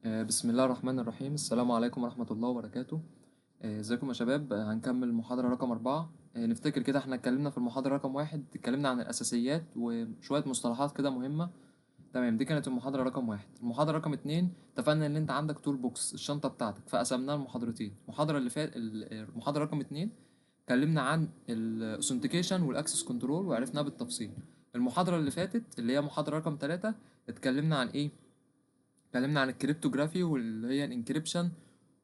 بسم الله الرحمن الرحيم. السلام عليكم ورحمة الله وبركاته. ازيكم يا شباب؟ هنكمل المحاضرة رقم 4. نفتكر كده احنا اتكلمنا في المحاضرة رقم 1، اتكلمنا عن الأساسيات وشوية مصطلحات كده مهمة. تمام، دي كانت المحاضرة رقم 1. المحاضرة رقم 2 اتفقنا ان انت عندك تول بوكس الشنطة بتاعتك، فقسمناها لمحاضرتين. المحاضرة اللي فات المحاضرة رقم 2 اتكلمنا عن الاوثنتيكيشن والاكسس كنترول وعرفناها بالتفصيل. المحاضرة اللي فاتت اللي هي محاضرة رقم 3 اتكلمنا عن ايه؟ اتكلمنا عن الكريبتوجرافي واللي هي الانكريبشن،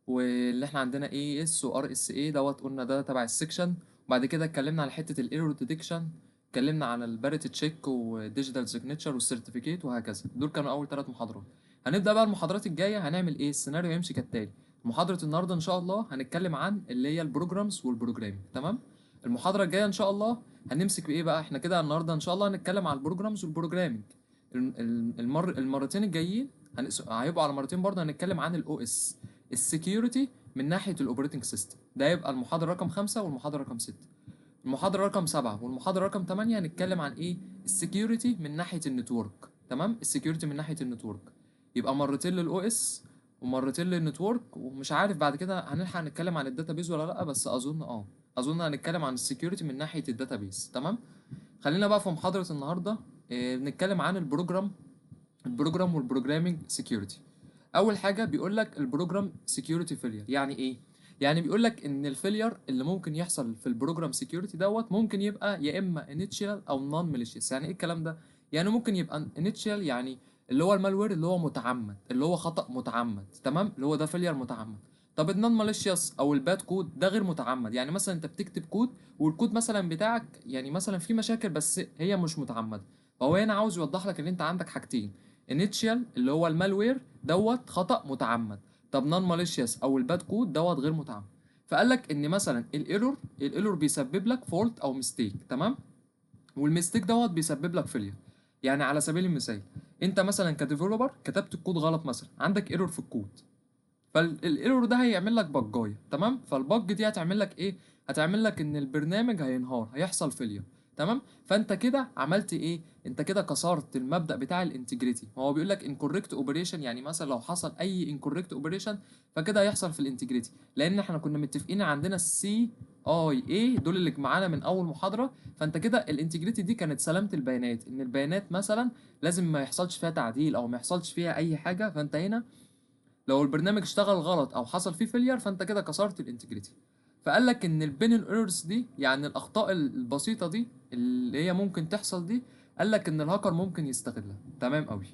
واللي احنا عندنا اي اس وار اس اي دوت، قلنا ده تبع السكشن. وبعد كده اتكلمنا على حته الايرور ديتكشن، اتكلمنا عن الباريتي تشيك وديجيتال سيجنتشر والسيرتيفيكيت وهكذا. دول كانوا اول 3 محاضرات. هنبدا بقى المحاضرات الجايه هنعمل ايه. السيناريو يمشي كالتالي. محاضره النهارده ان شاء الله هنتكلم عن اللي هي البروجرامز والبروجرامينج. تمام. المحاضره الجايه ان شاء الله هنمسك بايه بقى. احنا كده النهارده ان شاء الله هنتكلم على البروجرامز والبروجرامينج. المرتين الجايين هيبقوا على مرتين برضه. هنتكلم عن الاو اس، السكيورتي من ناحية الاوبريتنج سيستم. ده يبقى المحاضرة رقم 5 والمحاضرة رقم 6. المحاضرة رقم 7 والمحاضرة رقم 8 هنتكلم عن ايه؟ السكيورتي من ناحية النتورك. تمام، السكيورتي من ناحية النتورك. يبقى مرتين للاو اس ومرتين للنتورك. ومش عارف بعد كده هنلحق نتكلم عن الداتابيز ولا لا، بس اظن هنتكلم عن السكيورتي من ناحية الداتابيز. تمام. خلينا بقى في محاضرة النهاردة بنتكلم عن البروجرام والبروجرامينج سكيورتي. اول حاجه بيقول لك البروجرام سكيورتي فيلير يعني ايه. يعني بيقول لك ان الفيلير اللي ممكن يحصل في البروجرام سكيورتي دوت ممكن يبقى يا اما انيشال او نون ماليشيس. يعني ايه الكلام ده؟ يعني ممكن يبقى انيشال، يعني اللي هو المالوير اللي هو متعمد، اللي هو خطأ متعمد. تمام، اللي هو ده فيلير متعمد. طب النون ماليشيس او الباد كود ده غير متعمد. يعني مثلا انت بتكتب كود والكود مثلا بتاعك يعني مثلا فيه مشاكل بس هي مش متعمده. فهو هنا عاوز يوضح لك ان انت عندك حاجتين: انيشال اللي هو المالوير دوت خطأ متعمد، طب نون ماليشيوس او الباد كود دوت غير متعمد. فقال لك ان مثلا الايرور بيسبب لك فولت او ميستيك. تمام، والميستيك دوت بيسبب لك فيلير. يعني على سبيل المثال، انت مثلا كديفلوبر كتبت الكود غلط، مثلا عندك ايرور في الكود، فالايرور ده هيعمل لك بجايه. تمام، فالبج دي هتعمل لك ايه؟ هتعمل لك ان البرنامج هينهار، هيحصل فيلير. تمام، فانت كده عملت ايه؟ انت كده كسرت المبدأ بتاع الانتجريتي. هو بيقول لك انكوركت اوبريشن، يعني مثلا لو حصل اي انكوركت اوبريشن فكده هيحصل في الانتجريتي. لان احنا كنا متفقين عندنا السي اي اي دول اللي معانا من اول محاضره. فانت كده الانتجريتي دي كانت سلامه البيانات، ان البيانات مثلا لازم ما يحصلش فيها تعديل او ما يحصلش فيها اي حاجه. فانت هنا لو البرنامج اشتغل غلط او حصل فيه فيلير فانت كده كسرت الانتجريتي. فقال لك ان البين ايرورز دي، يعني الاخطاء البسيطه دي اللي هي ممكن تحصل دي، قال لك ان الهاكر ممكن يستغلها. تمام قوي.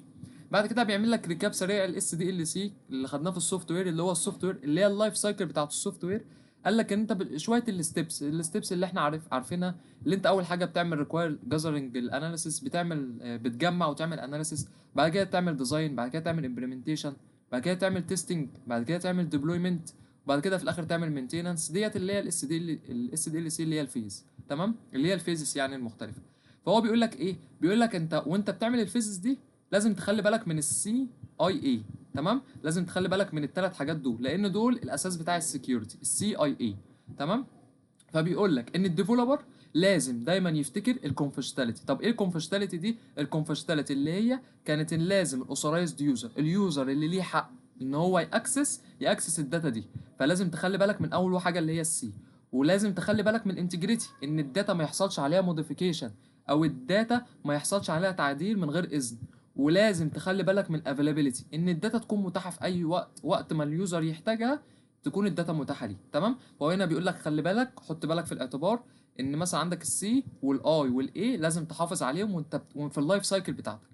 بعد كده بيعمل لك ريكاب سريع الاس دي ال سي اللي خدناه في السوفت وير، اللي هو السوفت وير اللي هي اللايف سايكل بتاعت السوفت وير. قال لك ان انت شويه الستبس اللي احنا عارفينها. اللي انت اول حاجه بتعمل ريكواير جاذرنج الاناليسيس، بتعمل بتجمع وتعمل اناليسيس، بعد كده تعمل ديزاين، بعد كده تعمل امبلمنتيشن، بعد كده تعمل تيستنج، بعد كده تعمل ديبلويمنت، وبعد كده في الاخر تعمل مينتيننس. ديت اللي هي الاس دي ال سي اللي هي الفيز. تمام، اللي هي الفيزز يعني المختلفه. فهو بيقول لك ايه؟ بيقول لك انت وانت بتعمل الفيزز دي لازم تخلي بالك من السي اي اي. تمام، لازم تخلي بالك من ال3 حاجات دول لان دول الاساس بتاع السكيورتي، السي اي اي. تمام. فبيقول لك ان الديفلوبر لازم دايما يفتكر الكونفشتاليتي. طب ايه الكونفشتاليتي دي؟ الكونفشتاليتي اللي هي كانت إن لازم الاوثرايزد يوزر، اليوزر اللي ليه حق ان هو ياكسس الداتا دي. فلازم تخلي بالك من اول حاجه اللي هي السي. ولازم تخلي بالك من الانتجريتي، ان الداتا ما يحصلش عليها موديفيكيشن او الداتا ما يحصلش عليها تعديل من غير اذن. ولازم تخلي بالك من الافيلابيلتي، ان الداتا تكون متاحه في اي وقت ما اليوزر يحتاجها تكون الداتا متاحه ليه. تمام. وهو هنا بيقول لك خلي بالك، حط بالك في الاعتبار ان مثلا عندك السي والاي والاي لازم تحافظ عليهم وانت في اللايف سايكل بتاعتك.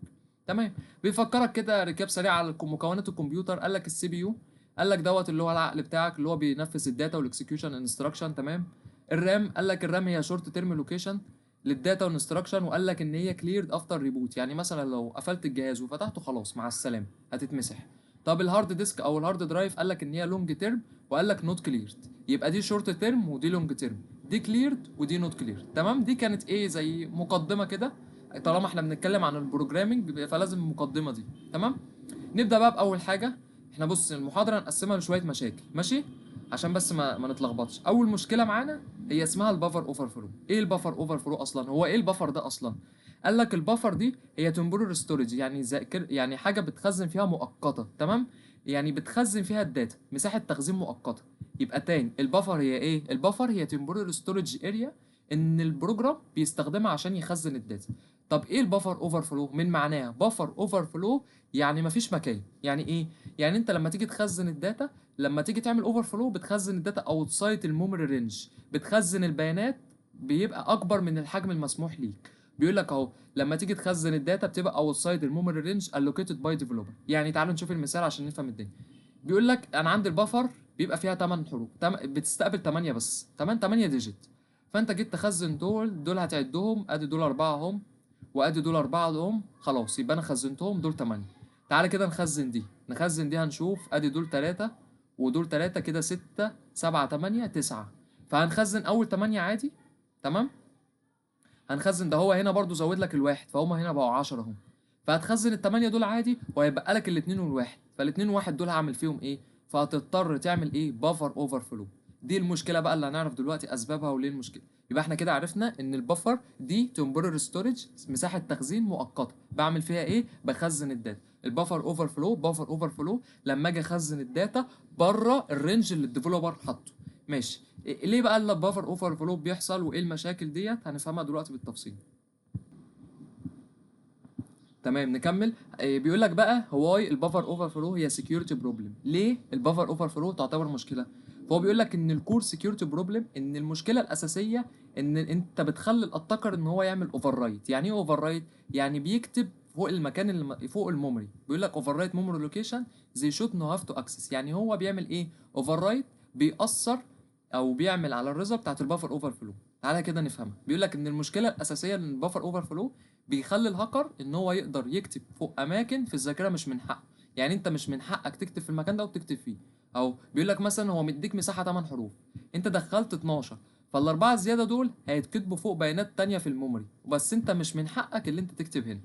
تمام. بيفكرك كده ركاب سريع على مكونات الكمبيوتر. قال لك السي بي يو، قال لك دوت اللي هو العقل بتاعك اللي هو بينفذ الداتا والاكسكيوشن انستراكشن. تمام. الرام، قال لك الرام هي شورت تيرم لوكيشن للداتا والانستراكشن. وقال لك ان هي كليرد افتر ريبوت، يعني مثلا لو قفلت الجهاز وفتحته خلاص مع السلامه هتتمسح. طب الهارد ديسك او الهارد درايف، قال لك ان هي لونج تيرم وقال لك نوت كليرد. يبقى دي شورت تيرم ودي لونج تيرم، دي كليرد ودي نوت كليرد. تمام، دي كانت ايه زي مقدمه كده. طالما احنا بنتكلم عن البروجرامنج فلازم المقدمه دي. تمام. نبدا بقى باول حاجه. احنا بص المحاضره هنقسمها لشويه مشاكل، ماشي؟ عشان بس ما نتلخبطش. اول مشكله معانا هي اسمها البفر اوفر فلو. ايه البفر اوفر فلو اصلا؟ هو ايه البفر ده اصلا؟ قال لك البفر دي هي تمبورال ستورج، يعني ذاكر، يعني حاجه بتخزن فيها مؤقته، تمام؟ يعني بتخزن فيها الداتا، مساحه تخزين مؤقته. يبقى تاني البفر هي ايه؟ البفر هي تمبورال ستورج اريا، ان البروجرام بيستخدمها عشان يخزن الداتا. طب ايه البفر اوفر فلو؟ من معناها بفر اوفر فلو يعني مفيش مكان. يعني ايه؟ يعني انت لما تيجي تخزن الداتا، لما تيجي تعمل اوفر فلو بتخزن الداتا اوتسايد الميموري رينج، بتخزن البيانات بيبقى اكبر من الحجم المسموح ليك. بيقول لك اهو لما تيجي تخزن الداتا بتبقى اوتسايد الميموري رينج الوكيتد باي ديفلوبر. يعني تعالوا نشوف المثال عشان نفهم الدنيا. بيقول لك انا عندي البفر بيبقى فيها 8 حروف، بتستقبل 8 بس، 8 ديجيت. فانت جيت تخزن دول هتعدهم، ادي دول 4 اهم، وادي دول 4 اهم، خلاص يبقى انا خزنتهم دول 8. تعالى كده نخزن دي هنشوف ادي دول 3 ودول 3 كده 6 7 8 9. فهنخزن اول 8 عادي، تمام؟ هنخزن ده، هو هنا برضو زود لك الواحد فهم هنا بقوا 10 اهم. فهتخزن التمانية دول عادي وهيبقى لك الاتنين والواحد، فالاتنين والواحد دول هعمل فيهم ايه؟ فهتضطر تعمل ايه؟ بافر اوفر فلو. دي المشكله بقى اللي هنعرف دلوقتي اسبابها وليه المشكله. يبقى احنا كده عرفنا ان البفر دي تمبرر ستورج، مساحه تخزين مؤقته، بعمل فيها ايه؟ بخزن الداتا. البفر اوفر فلو، بفر اوفر فلو لما اجي اخزن الداتا بره الرينج اللي الديفلوبر حاطه. ماشي. ليه بقى البفر اوفر فلو بيحصل وايه المشاكل ديت؟ هنفهمها دلوقتي بالتفصيل. تمام نكمل. بيقول لك بقى هواي البفر اوفر فلو هي سكيورتي بروبلم. ليه البفر اوفر فلو تعتبر مشكله؟ فهو بيقول لك ان الكور سكيورتي بروبلم، ان المشكله الاساسيه ان انت بتخلي الاتاكر ان هو يعمل اوفر رايت. يعني ايه اوفر رايت؟ يعني بيكتب فوق المكان اللي فوق الميموري. بيقول لك اوفر رايت ميموري لوكيشن زي شوت نو هاف تو اكسس. يعني هو بيعمل ايه؟ اوفر رايت بيأثر او بيعمل على الرضا بتاعت البفر اوفر فلو. تعالى كده نفهمها. بيقول لك ان المشكله الاساسيه ان البفر اوفر فلو بيخلي الهاكر ان هو يقدر يكتب فوق اماكن في الذاكره مش من حقه. يعني انت مش من حقك تكتب في المكان ده وتكتب فيه. او بيقول لك مثلا هو مديك مساحه 8 حروف، انت دخلت 12، فالاربعه الزياده دول هيتكتبوا فوق بيانات تانية في الميموري، بس انت مش من حقك اللي انت تكتب هنا.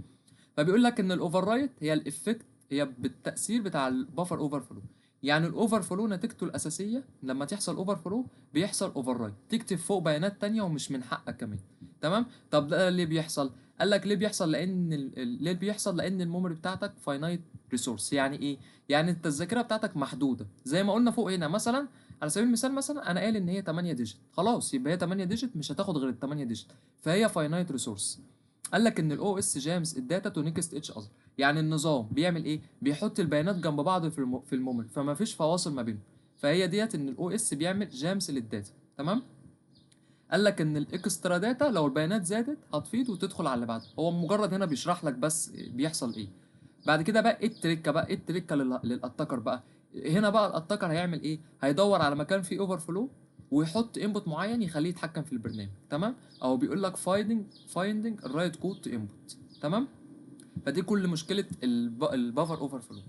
فبيقول لك ان الاوفر رايت هي الافكت، هي بالتاثير بتاع البفر اوفر فلو. يعني الاوفر فلو نتيجته الاساسيه لما تحصل اوفر فلو بيحصل اوفر رايت، تكتب فوق بيانات تانية ومش من حقك كمان. تمام؟ طب ده ليه بيحصل؟ قال لك ليه بيحصل؟ لان ليه بيحصل؟ لان الميموري بتاعتك فاينايت ريسورس. يعني ايه؟ يعني انت الذاكره بتاعتك محدوده زي ما قلنا فوق هنا. مثلا على سبيل المثال مثلا انا قايل ان هي 8 ديجيت، خلاص يبقى هي 8 ديجيت مش هتاخد غير ال 8 ديجيت، فهي فاينايت ريسورس. قال لك ان الاو اس جامز الداتا تو نيكست اتش اذر. يعني النظام بيعمل ايه؟ بيحط البيانات جنب بعض في الميموري، فما فيش فواصل ما بينهم. فهي ديت ان الاو اس بيعمل جامس للداتا. تمام؟ قال لك ان الاكسترا داتا لو البيانات زادت هتفيض وتدخل على اللي بعده. هو مجرد هنا بيشرح لك بس بيحصل ايه. بعد كده بقى ايه التريكه؟ بقى ايه التريكه للاتاكر بقى؟ هنا بقى الاتاكر هيعمل ايه؟ هيدور على مكان فيه اوفر فلو ويحط انبوت معين يخليه يتحكم في البرنامج. تمام؟ او بيقول لك فايندنج الرايت كود تو انبوت. تمام؟ فدي كل مشكله البفر اوفر فلو.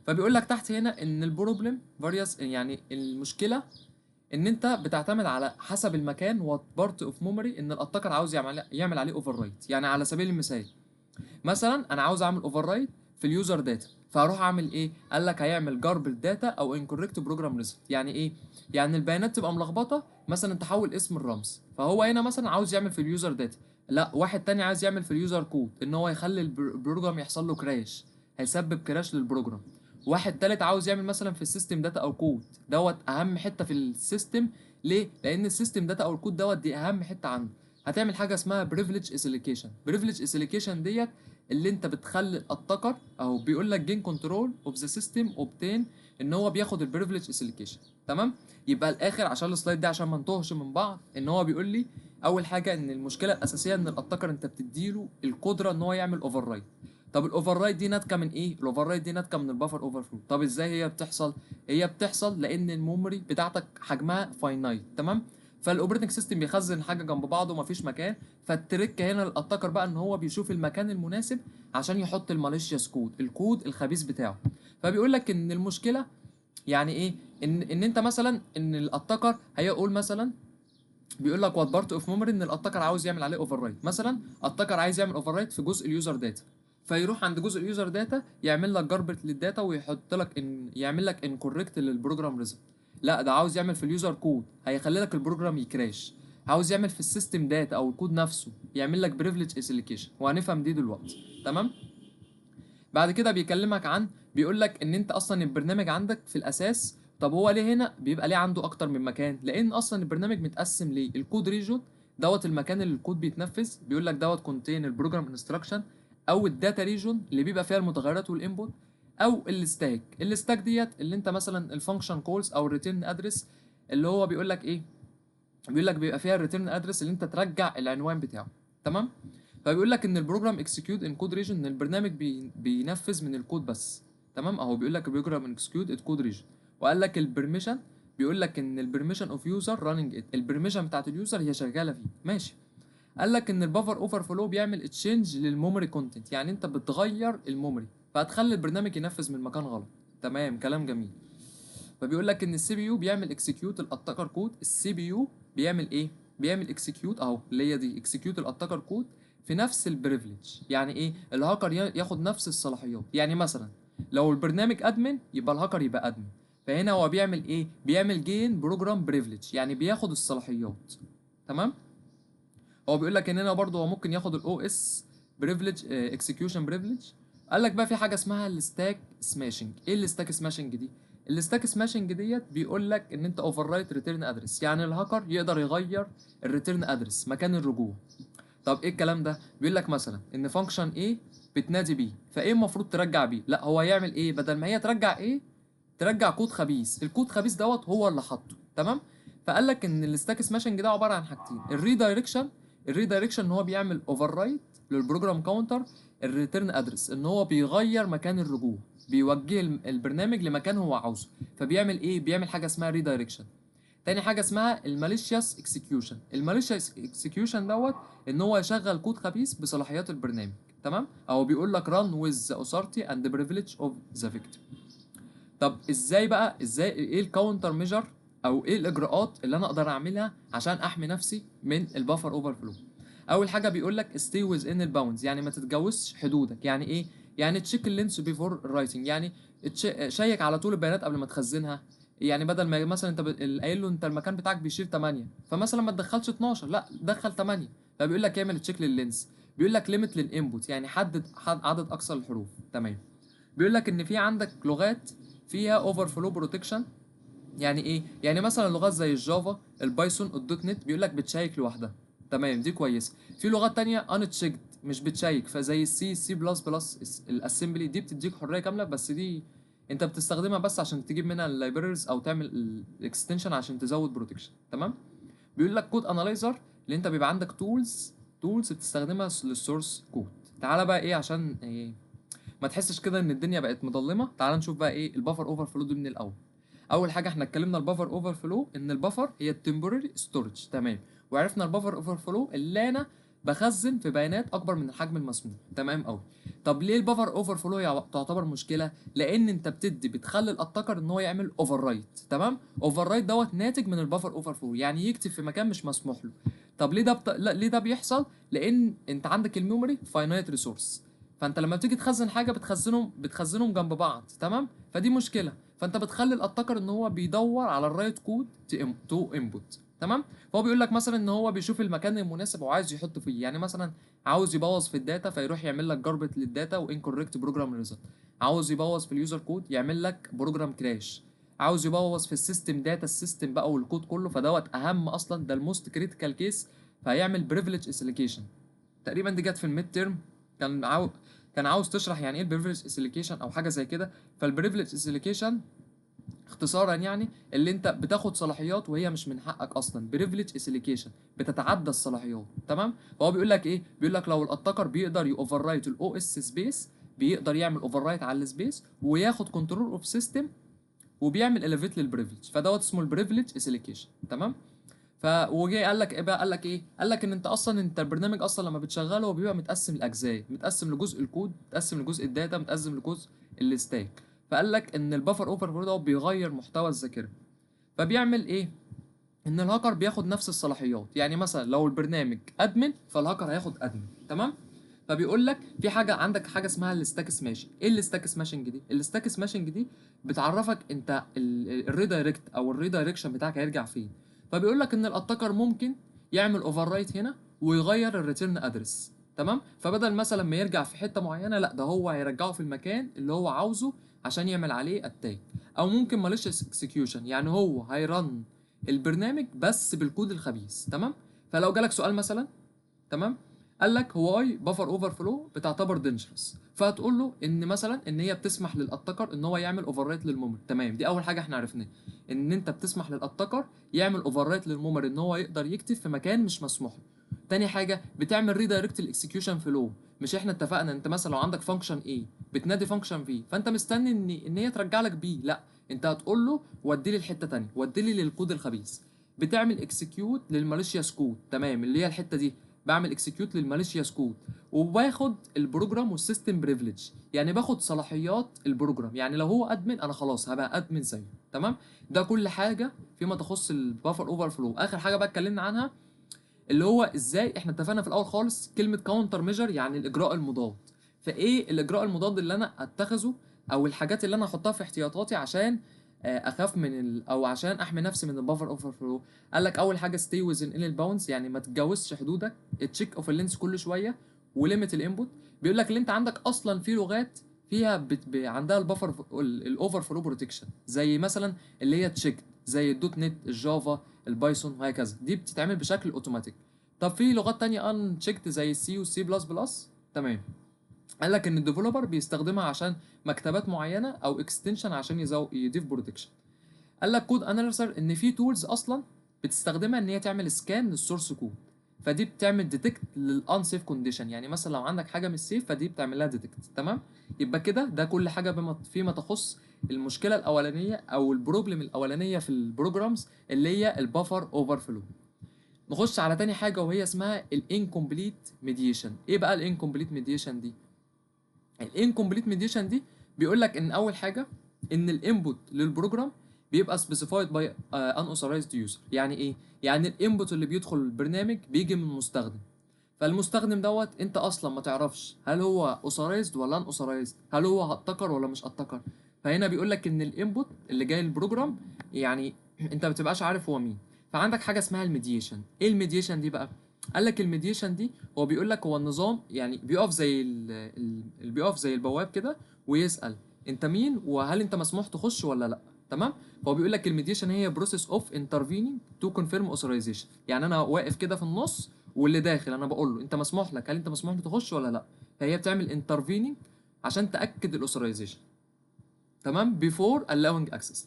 فبيقول لك تحت هنا ان البروبلم فاريوس، يعني المشكله ان انت بتعتمد على حسب المكان وات بارت اوف ميموري ان الاتاكر عاوز يعمل عليه اوفر رايت. يعني على سبيل المثال مثلا انا عاوز اعمل اوفر رايت في اليوزر داتا، فهروح اعمل ايه؟ قال لك هيعمل جاربل داتا او انكوركت بروجرام ريزلت. يعني ايه؟ يعني البيانات تبقى ملخبطه، مثلا تحول اسم الرمز، فهو هنا مثلا عاوز يعمل في اليوزر داتا، لا واحد تاني عايز يعمل في اليوزر كود ان هو يخلي البروجرام يحصل له كراش، هيسبب كراش للبروجرام. واحد تالت عاوز يعمل مثلا في السيستم داتا او كود دوت اهم حته في السيستم. ليه؟ لان السيستم داتا او الكود دوت دي اهم حته عنده. هتعمل حاجه اسمها بريفليج اسيليكيشن. بريفليج اسيليكيشن ديت اللي انت بتخلي الاتاكر، او بيقول لك جين كنترول اوف ذا سيستم اوبتين، ان هو بياخد البريفليج اسيليكيشن. تمام؟ يبقى الاخر عشان السلايد دي عشان ما نتوهش من بعض، ان هو بيقول لي اول حاجه ان المشكله الاساسيه ان الاتاكر انت بتديله القدره ان هو يعمل اوفر رايت. طب الاوفر رايت دي ناتجه من ايه؟ الاوفر رايت دي ناتجه من البفر اوفر فلو. طب ازاي هي بتحصل؟ هي بتحصل لان الميموري بتاعتك حجمها فاينايت. تمام؟ فالاوبريتنج سيستم بيخزن حاجه جنب بعضه ومفيش مكان. فالتريك هنا للاتاكر بقى ان هو بيشوف المكان المناسب عشان يحط الماليشيوس كود، الكود الخبيث بتاعه. فبيقول لك ان المشكله يعني ايه؟ ان انت مثلا ان الاتاكر هيقول مثلا، بيقول لك وات بارت اوف ميموري ان الاتاكر عاوز يعمل عليه اوفر رايت. مثلا اتاكر عايز يعمل اوفر رايت في جزء اليوزر داتا، فيروح عند جزء اليوزر داتا يعمل لك جربت للداتا ويحط لك ان يعمل لك انكوركت للبروجرام ريزلت. لا ده عاوز يعمل في اليوزر كود هيخلي لك البروجرام يكراش. عاوز يعمل في السيستم داتا او الكود نفسه يعمل لك بريفليج اسيليكيشن، وهنفهم دي دلوقتي. تمام. بعد كده بيكلمك عن، بيقول لك ان انت اصلا البرنامج عندك في الاساس، طب هو ليه هنا بيبقى ليه عنده اكتر من مكان؟ لان اصلا البرنامج متقسم ليه الكود ريجون دوت المكان اللي الكود بيتنفذ، بيقول لك دوت كونتين البروجرام انستراكشن، او الداتا ريجون اللي بيبقى فيها المتغيرات والانبوت، او الستاك ديت اللي انت مثلا الفانكشن كولز او الريتيرن ادرس، اللي هو بيقول لك ايه، بيقول لك بيبقى فيها الريتيرن ادرس اللي انت ترجع العنوان بتاعه. تمام. فبيقول لك ان البروجرام اكسكيوت ان كود ريجن، ان البرنامج بينفذ من الكود بس. تمام. اهو بيقول لك البروجرام اكسكيوت الكود ريجن. وقال لك البرميشن، بيقول لك ان البرميشن اوف يوزر راننج ات، البرميشن بتاعت اليوزر هي شغاله فيه. ماشي. قال لك ان البفر اوفر فلو بيعمل تشينج للميموري كونتنت، يعني انت بتغير الميموري فهتخلي البرنامج ينفذ من مكان غلط. تمام، كلام جميل. فبيقول لك ان السي بي يو بيعمل اكسكيوت الاتاكر كود، السي بي يو بيعمل ايه؟ بيعمل اكسكيوت اهو اللي هي دي اكسكيوت الاتاكر كود في نفس البريفليج. يعني ايه؟ الهاكر ياخد نفس الصلاحيات. يعني مثلا لو البرنامج ادمن يبقى الهاكر يبقى ادمن. فهنا هو بيعمل ايه؟ بيعمل جين بروجرام بريفليج، يعني بياخد الصلاحيات. تمام. هو بيقول لك ان هنا برضه هو ممكن ياخد الاو اس بريفليج اكسكيوشن بريفليج. قال لك بقى في حاجه اسمها الستاك سماشنج. ايه الستاك سماشنج دي؟ الستاك سماشنج ديت بيقول لك ان انت اوفر رايت ريتيرن ادرس، يعني الهاكر يقدر يغير الريتيرن ادرس مكان الرجوع. طب ايه الكلام ده؟ بيقول لك مثلا ان فانكشن ايه بتنادي بيه، فايه المفروض ترجع بيه؟ لا هو يعمل ايه؟ بدل ما هي ترجع ايه، ترجع كود خبيث. الكود خبيث دوت هو اللي حاطه. تمام. فقال لك ان الستاك سماشنج ده عباره عن حاجتين، الريدايركشن. الريدايركشن ان هو بيعمل اوفر رايت للبروجرام كاونتر الريتيرن ادرس، ان هو بيغير مكان الرجوع، بيوجه البرنامج لمكان هو عاوزه. فبيعمل ايه؟ بيعمل حاجه اسمها ريدايركشن. تاني حاجه اسمها الماليشيوس اكسكيوشن. الماليشيوس اكسكيوشن دوت ان هو يشغل كود خبيث بصلاحيات البرنامج. تمام. او بيقول لك run with the authority and the privilege of the victim. طب ازاي بقى، ازاي ايه الكاونتر ميجر او ايه الاجراءات اللي انا اقدر اعملها عشان احمي نفسي من البفر اوفر فلو؟ اول حاجه بيقول لك stay within الباوندز، يعني ما تتجاوزش حدودك. يعني ايه؟ يعني تشيك اللينس بيفور رايتنج، يعني شيك على طول البيانات قبل ما تخزنها. يعني بدل ما مثلا انت قايل له انت المكان بتاعك بيشيل 8، فمثلا ما تدخلش 12، لا دخل 8. فبيقول لك اعمل تشيك لللينس. بيقول لك ليميت للانبوت، يعني حدد عدد اقصى للحروف. تمام. بيقول لك ان في عندك لغات فيها اوفر فلو بروتكشن. يعني ايه؟ يعني مثلا لغات زي الجافا، البايثون، الدوت نت بيقول لك بتشيك لوحدها. تمام، دي كويسه. في لغات تانية انتشيكد مش بتشيك، فزي السي بلس بلس، الاسمبلي دي بتديك حريه كامله، بس دي انت بتستخدمها بس عشان تجيب منها اللايبريز او تعمل الاكستنشن عشان تزود بروتكشن. تمام. بيقول لك كود انالايزر، اللي انت بيبقى عندك تولز بتستخدمها للسورس كود. تعالى بقى ايه عشان إيه ما تحسش كده ان الدنيا بقت مظلمه، تعال نشوف بقى ايه البفر اوفر فلو دي من الاول. اول حاجه احنا اتكلمنا البفر اوفر فلو ان البفر هي التمبوراري ستورج. تمام. وعرفنا البفر اوفر فلو اللي انا بخزن في بيانات اكبر من الحجم المسموح. تمام قوي. طب ليه البفر اوفر فلو تعتبر مشكله؟ لان انت بتخلي الاتاكر ان هو يعمل اوفر رايت. تمام. اوفر رايت دوت ناتج من البفر اوفر فلو، يعني يكتب في مكان مش مسموح له. طب ليه لا ليه ده بيحصل؟ لان انت عندك الميموري فاينايت ريسورس، فانت لما بتيجي تخزن حاجه بتخزنهم جنب بعض. تمام. فدي مشكله. فانت بتخلي الاتاكر ان هو بيدور على الرايت كود تو انبوت. تمام. فهو بيقول لك مثلا ان هو بيشوف المكان المناسب وعايز يحط فيه، يعني مثلا عاوز يبوظ في الداتا فيروح يعمل لك جاربت للداتا وانكوركت بروجرام ريزلت. عاوز يبوظ في اليوزر كود يعمل لك بروجرام كراش. عاوز يبوظ في السيستم داتا، السيستم بقى والكود كله، فدوت اهم اصلا، ده الموست كريتيكال كيس. فهيعمل بريفليج اسيليكيشن. تقريبا دي جت في الميد تيرم. كان عاو... كان عاوز تشرح يعني ايه البريفليج اسيليكيشن او حاجه زي كده. فالبريفليج اسيليكيشن اختصارا يعني اللي انت بتاخد صلاحيات وهي مش من حقك اصلا، بريفليج اسيليكيشن بتتعدى الصلاحيات. تمام. فهو بيقول لك ايه؟ بيقول لك لو الاتاكر بيقدر يوفر رايت الاو اس سبيس، بيقدر يعمل اوفر رايت على السبيس وياخد كنترول اوف سيستم وبيعمل اليفيت للبريفليج، فدوت اسمه البريفليج اسيليكيشن. تمام. وجي قال لك ايه بقى؟ قال لك ايه؟ قال لك ان انت اصلا البرنامج اصلا لما بتشغله هو بيبقى متقسم لاجزاء، متقسم لجزء الكود، متقسم لجزء الداتا، متقسم لجزء الستاك. فقال لك ان البفر اوفر فلو ده بيغير محتوى الذاكره. فبيعمل ايه؟ ان الهاكر بياخد نفس الصلاحيات. يعني مثلا لو البرنامج ادمن فالهاكر هياخد ادمن. تمام. فبيقول لك في حاجه عندك، حاجه اسمها الستاك سماشنج. ايه الستاك سماشنج دي؟ الستاك سماشنج دي بتعرفك انت الريدايركت او الريدايركشن بتاعك هيرجع فين. فبيقول لك ان الاتاكر ممكن يعمل اوفر رايت هنا ويغير الريتيرن ادرس. تمام، فبدل مثلا ما يرجع في حته معينه، لا ده هو هيرجعه في المكان اللي هو عاوزه عشان يعمل عليه اتاك. او ممكن ماليش اكسكيوشن، يعني هو هيرن البرنامج بس بالكود الخبيث. تمام، فلو جالك سؤال مثلا، تمام، قال لك واي بفر اوفر فلو بتعتبر دينجرس، فهتقول له ان مثلا ان هي بتسمح للاتاكر ان هو يعمل اوفر رايت للميموري. تمام، دي اول حاجه احنا عرفناها، ان انت بتسمح للاتاكر يعمل اوفر رايت للميموري، ان هو يقدر يكتب في مكان مش مسموح له. تاني حاجه بتعمل ريدايركت الاكسكيوشن فلو. مش احنا اتفقنا انت مثلا لو عندك فانكشن A بتنادي فانكشن V، فانت مستني ان هي ترجع لك B؟ لا، انت هتقول له ودي لي الحته تانيه، ودي لي للكود الخبيث. بتعمل اكسكيوت للماليشيوس كود، تمام، اللي هي الحته دي، بعمل اكسكيوت للماليشيوس كود. وباخد البروجرام والسيستم بريفليج، يعني باخد صلاحيات البروجرام، يعني لو هو ادمن انا خلاص هبقى ادمن زيه. تمام، ده كل حاجه فيما تخص البافر اوفر فلو. اخر حاجه بقى اتكلمنا عنها اللي هو ازاي احنا اتفقنا في الاول خالص كلمه كاونتر ميجر، يعني الاجراء المضاد. فايه الاجراء المضاد اللي انا اتخذه، او الحاجات اللي انا احطها في احتياطاتي عشان اخاف من او عشان احمي نفسي من البفر اوفر فلو؟ قال لك اول حاجه ستي ويزن ان الباونس، يعني ما تتجاوزش حدودك، تشيك اوف اللينس كل شويه، وليميت الانبوت. بيقول لك اللي انت عندك اصلا في لغات فيها عندها البفر الاوفر فلو بروتكشن، زي مثلا اللي هي تشيك، زي الدوت نت، الجافا، البايثون، وهكذا، دي بتتعمل بشكل اوتوماتيك. طب في لغات تانية ان تشيكت زي السي والسي بلس بلس. تمام، قال لك ان الديفلوبر بيستخدمها عشان مكتبات معينه او اكستنشن عشان يضيف بروتكشن. قال لك كود اناليسر ان في تولز اصلا بتستخدمها ان هي تعمل سكان للسورس كود، فدي بتعمل ديتكت للانسيف كونديشن، يعني مثلا لو عندك حاجه مش سيف فدي بتعمل لها ديتكت. تمام، يبقى كده ده كل حاجه فيما تخص المشكله الاولانيه او البروبلم الاولانيه في البروجرامز اللي هي البفر اوفر فلو. نخش على تاني حاجه وهي اسمها الانكمبليت ميديشن. ايه بقى الانكمبليت ميديشن دي؟ الانكمبليت ميديشن دي بيقول لك ان اول حاجه ان الانبوت للبروجرام بيبقى سبيسيفايد باي ان اوثرايزد يوزر. يعني ايه؟ يعني الانبوت اللي بيدخل البرنامج بيجي من مستخدم، فالمستخدم دوت انت اصلا ما تعرفش هل هو اوثرايزد ولا ان اوثرايزد، هل هو هتكر ولا مش هتكر. فهنا بيقول لك ان الانبوت اللي جاي للبروجرام يعني انت ما بتبقاش عارف هو مين. فعندك حاجه اسمها الميديشن. ايه الميديشن دي بقى؟ قال لك الميديشن دي هو بيقول لك هو النظام يعني بيقف زي اللي بيقف زي البواب كده ويسأل انت مين وهل انت مسموح تخش ولا لا. تمام، فهو بيقول لك الميديشن هي بروسيس اوف انترفينينج تو كونفيرم اوثرايزيشن، يعني انا واقف كده في النص واللي داخل انا بقول له انت مسموح لك، هل انت مسموح لك تخش ولا لا. فهي بتعمل انترفينينج عشان تاكد الاوثرايزيشن. تمام، بيفور allowing access.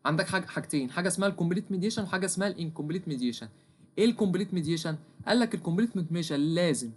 عندك حاجتين، حاجه اسمها الكومبليت ميديشن وحاجه اسمها الانكومبليت ميديشن. ايه الكومبليت ميديشن؟ قال لك الكومبليت ميديشن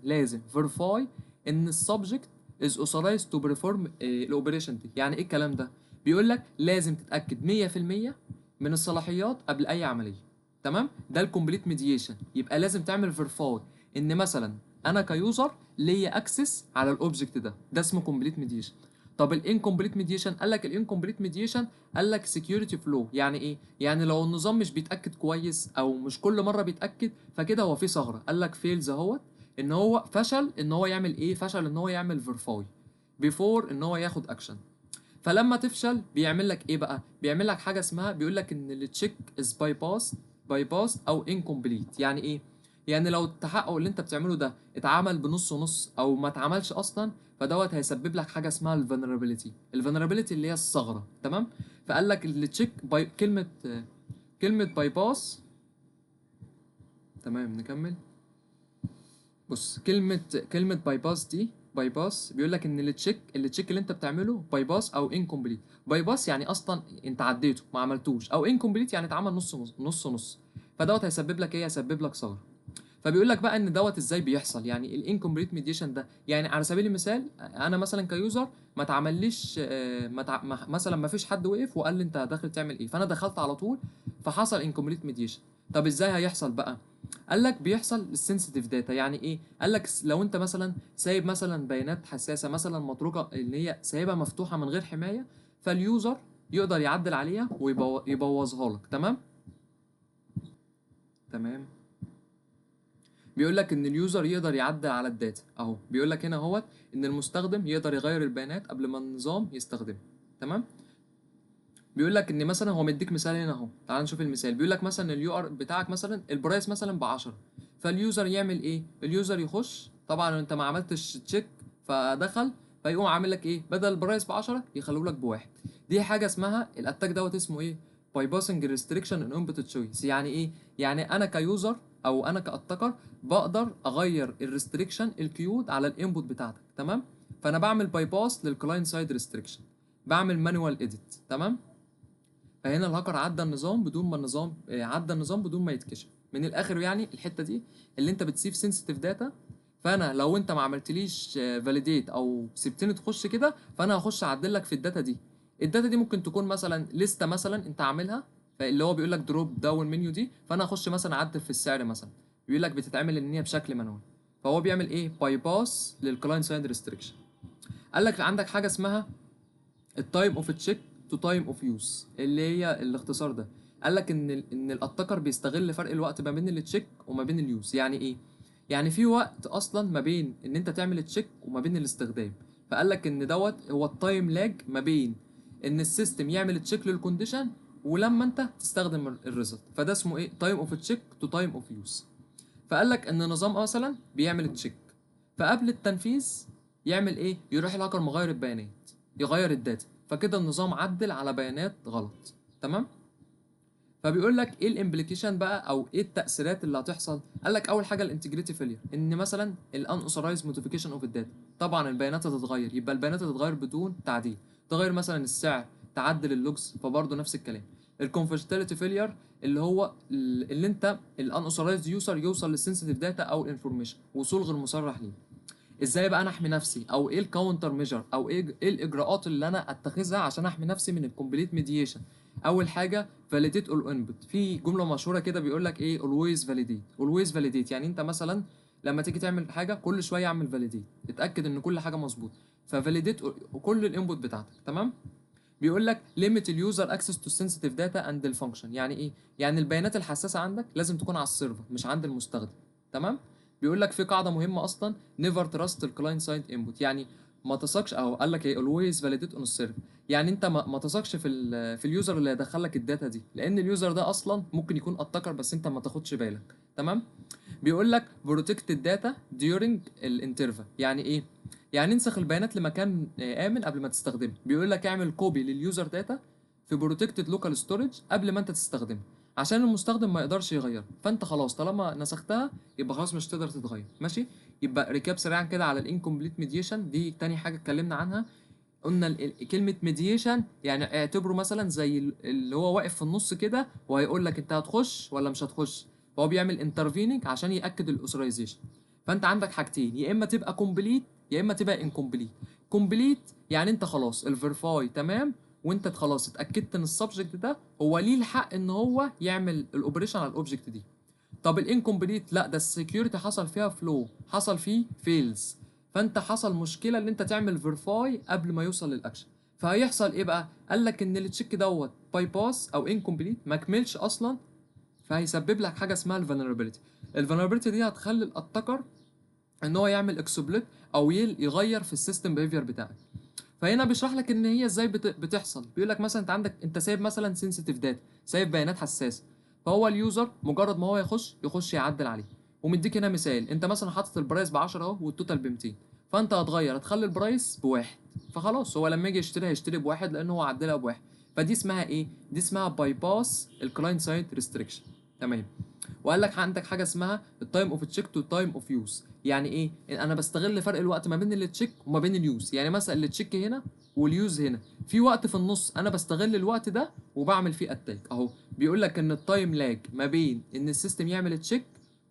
لازم فيريفاي ان السبجكت از اوثرايزد تو بيرفورم الاوبريشن دي. يعني ايه الكلام ده؟ بيقول لك لازم تتاكد 100% من الصلاحيات قبل اي عمليه. تمام، ده الكومبليت ميديشن. يبقى لازم تعمل فيريفاي ان مثلا انا كيوزر ليا اكسس على الاوبجكت ده اسمه كومبليت ميديشن. طب الانكمبليت ميديشن؟ قال لك الانكمبليت ميديشن قال لك سكيورتي فلو. يعني ايه؟ يعني لو النظام مش بيتاكد كويس او مش كل مره بيتاكد فكده هو في ثغره. قال لك فيلز اهوت، ان هو فشل ان هو يعمل ايه؟ فشل ان هو يعمل فيرفاي بيفور ان هو ياخد اكشن. فلما تفشل بيعمل لك ايه بقى؟ بيعمل لك حاجه اسمها، بيقول لك ان التشيك از باي باس او انكمبليت. يعني ايه؟ يعني لو التحقق اللي انت بتعمله ده اتعمل بنص ونص او ما اتعملش اصلا، فدوت هيسبب لك حاجه اسمها الفولنربيلتي اللي هي الثغره. تمام، فقال لك التشيك باي كلمه باي باس. تمام، نكمل. بص، كلمة باي باس دي، باي باس بيقول لك ان التشيك اللي انت بتعمله باي باس او انكمبليت. باي باس يعني اصلا انت عديته ما عملتوش، او انكمبليت يعني اتعمل نص نص نص نص. فدوت هيسبب لك ايه؟ هيسبب لك ثغرة. فبيقول لك بقى ان دوت ازاي بيحصل. يعني الانكمبليت ميديشن ده يعني على سبيل المثال انا مثلا كيوزر ما اتعمليش مثلا ما فيش حد وقف وقال لي انت داخل تعمل ايه، فانا دخلت على طول فحصل انكمبليت ميديشن. طب ازاي هيحصل بقى؟ قال لك بيحصل السنسيتيف داتا. يعني ايه؟ قال لك لو انت مثلا سايب مثلا بيانات حساسه مثلا متروكه اللي هي سايبها مفتوحه من غير حمايه، فاليوزر يقدر يعدل عليها ويبوظها لك. تمام. تمام، بيقول لك ان اليوزر يقدر يعدل على الداتا اهو. بيقول لك هنا اهوت ان المستخدم يقدر يغير البيانات قبل ما النظام يستخدمها. تمام، بيقول لك ان مثلا هو مديك مثال هنا اهو، تعال نشوف المثال. بيقول لك مثلا اليو ار بتاعك مثلا البرايس مثلا ب 10، فاليوزر يعمل ايه؟ اليوزر يخش، طبعا انت ما عملتش تشيك فدخل، فيقوم عامل لك ايه؟ بدل البرايس ب 10 يخلوه لك بواحد. دي حاجه اسمها الاتاك دوت، اسمه ايه؟ باي باسنج ريستريكشن ان انبوت تشويس. يعني ايه؟ يعني انا كيوزر او انا كاتاكر بقدر اغير الريستريكشن الكيود على الانبوت بتاعتك، تمام؟ فانا بعمل باي باس للكلاينت سايد ريستريكشن، بعمل مانوال اديت، تمام؟ فهنا الهاكر عدى النظام بدون ما النظام عدى النظام بدون ما يتكشف. من الاخر يعني الحته دي اللي انت بتسيف سنسيتيف داتا، فانا لو انت ما عملتليش فاليديت او سبتني تخش كده، فانا هخش اعدل لك في الداتا دي. الداتا دي ممكن تكون مثلا لسته مثلا انت عاملها، فاللي هو بيقول لك دروب داون منيو دي، فانا اخش مثلا اعدل في السعر مثلا، بيقول لك بتتعمل ان هي بشكل مانوال. فهو بيعمل ايه؟ باي باس للكلاينت سايد ريستريكشن. قال لك عندك حاجه اسمها التايم اوف تشيك تو تايم اوف يوز، اللي هي الاختصار ده. قال لك ان الاتاكر بيستغل فرق الوقت ما بين التشيك وما بين اليوز. يعني ايه؟ يعني في وقت اصلا ما بين ان انت تعمل تشيك وما بين الاستخدام. فقال لك ان دوت هو التايم لاج ما بين ان السيستم يعمل تشيك للكونديشن ولما انت تستخدم الريزلت، فده اسمه ايه؟ تايم اوف تشيك تو تايم اوف يوز. فقال لك ان نظام مثلا بيعمل تشيك، فقبل التنفيذ يعمل ايه؟ يروح الهاكر مغير البيانات، يغير الداتا، فكده النظام عدل على بيانات غلط، تمام؟ فبيقول لك ايه الامبليكيشن بقى او ايه التاثيرات اللي هتحصل. قال لك اول حاجه الانتجريتي فيلير، ان مثلا الان اوثرايز موديفيكيشن اوف الداتا، طبعا البيانات هتتغير، يبقى البيانات هتتغير بدون تعديل، تغير مثلا السعر، تعدل اللوجز، فبرضه نفس الكلام. الكونفشناليتي فيلير اللي هو اللي انت الان اوثرايز يوزر يوصل للسنسيتيف داتا او الانفورميشن وصول غير مصرح ليه. ازاي بقى انا احمي نفسي، او ايه الكاونتر ميجر، او ايه الاجراءات اللي انا اتخذها عشان احمي نفسي من الكومبليت ميديشن؟ اول حاجه فاليديت اول انبوت. في جمله مشهوره كده بيقول لك ايه؟ اولويز فاليديت. اولويز فاليديت يعني انت مثلا لما تيجي تعمل حاجه كل شويه اعمل فاليديت، اتاكد ان كل حاجه مظبوط، ففاليديت كل الانبوت بتاعتك، تمام؟ بيقول لك ليميت اليوزر اكسس تو سنسيتيف داتا اند الفانكشن. يعني ايه؟ يعني البيانات الحساسه عندك لازم تكون على السيرفر مش عند المستخدم، تمام؟ بيقول لك في قاعده مهمه اصلا، نيفر تراست الكلاينت سايد انبوت، يعني ما تثقش، او قال لك ايه؟ اولويز فاليديت اون السيرفر. يعني انت ما تثقش في اليوزر اللي هيدخل لك الداتا دي، لان اليوزر ده اصلا ممكن يكون اتاكر بس انت ما تاخدش بالك، تمام؟ بيقول لك بروتكت الداتا during الانترفال. يعني ايه؟ يعني انسخ البيانات لمكان امن قبل ما تستخدمها. بيقول لك اعمل كوبي لليوزر داتا في بروتكتد لوكال ستورج قبل ما انت تستخدمها، عشان المستخدم ما يقدرش يغيرها. فانت خلاص طالما نسختها يبقى خلاص مش تقدر تتغير، ماشي؟ يبقى ريكاب سريعا كده على الانكمبليت ميديشن، دي تاني حاجه اتكلمنا عنها. قلنا كلمة ميديشن يعني اعتبره مثلا زي اللي هو واقف في النص كده وهيقول لك انت هتخش ولا مش هتخش. فهو بيعمل انترفيننج عشان يأكد الاوثرايزيشن. فانت عندك حاجتين، يا اما تبقى كومبليت يا اما تبقى انكمبليت. كومبليت يعني انت خلاص الفيرفاي تمام، وانت خلاص اتأكدت ان السبجكت ده هو ليه الحق ان هو يعمل الاوبريشن على الاوبجكت دي. طب الانكمبليت لا، ده السكيورتي حصل فيها فلو، حصل فيه فيلز، فانت حصل مشكله ان انت تعمل فيرفاي قبل ما يوصل للاكشن. فهيحصل ايه بقى؟ قال لك ان التشيك دوت باي باس او انكمبليت ما كملش اصلا، فهيسبب لك حاجه اسمها الفولنربيلتي. الفولنربيلتي دي هتخلي الاتاكر ان هو يعمل اكسبلوت او يغير في السيستم بيهيفير بتاعك. فهنا بيشرح لك ان هي ازاي بتحصل. بيقول لك مثلا انت سايب مثلا سنسيتيف داتا، سايب بيانات حساسه، فهو اليوزر مجرد ما هو يخش يعدل عليه. ومديك هنا مثال، انت مثلا حاطط البرايس ب 10 اهو والتوتال ب 200، فانت هتخلي البرايس بواحد، فخلاص هو لما يجي يشتري هيشتري بواحد لان هو عدلها بواحد. فدي اسمها ايه؟ دي اسمها باي باس الكلاينت سايد ريستريكشن، تمام؟ وقال لك عندك حاجه اسمها التايم اوف تشيك تو تايم اوف يوز. يعني ايه؟ انا بستغل فرق الوقت ما بين التشيك وما بين اليوز. يعني مثلا التشيك هنا واليوز هنا، في وقت في النص انا بستغل الوقت ده وبعمل فيه اتاك اهو. بيقول لك ان التايم لاج ما بين ان السيستم يعمل تشيك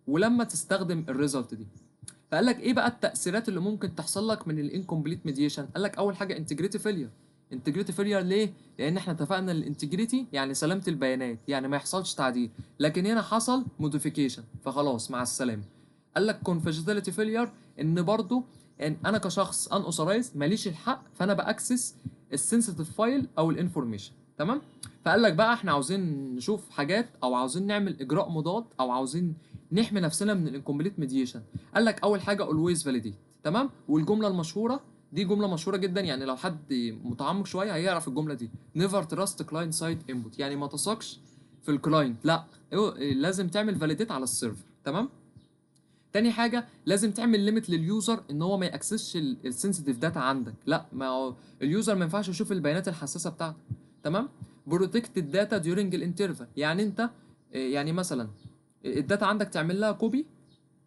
ولما تستخدم الريزلت دي. فقال لك ايه بقى التاثيرات اللي ممكن تحصل لك من الانكمبليت ميديشن؟ قال لك اول حاجه انتجريتي فيلير. انتجريتي فيلير ليه؟ لان احنا اتفقنا الانتجريتي يعني سلامه البيانات، يعني ما يحصلش تعديل، لكن هنا حصل موديفيكيشن فخلاص مع السلامه. قال لك كونفيجيتاليتي فيلير، ان برضو يعني انا كشخص ان اوثرايز ماليش الحق، فانا باكسس السنسيتيف فايل او الانفورميشن، تمام؟ فقال لك بقى احنا عاوزين نشوف حاجات او عاوزين نعمل اجراء مضاد او عاوزين نحمي نفسنا من الانكمبليت ميديشن. قال لك اول حاجه اولويز فاليديت، تمام؟ والجمله المشهوره دي جمله مشهوره جدا، يعني لو حد متعمق شويه هيعرف الجمله دي، نيفر تراست كلاينت سايد انبوت، يعني ما تثقش في الكلاينت، لا لازم تعمل فاليديت على السيرفر، تمام؟ تاني حاجه لازم تعمل ليميت لليوزر ان هو ما ياكسسش السنسيتيف داتا عندك، لا ما هو اليوزر ما ينفعش يشوف البيانات الحساسه بتاعتك. تمام. بروتكت الداتا ديورنج الانترفال، يعني انت يعني مثلا الداتا عندك تعمل لها كوبي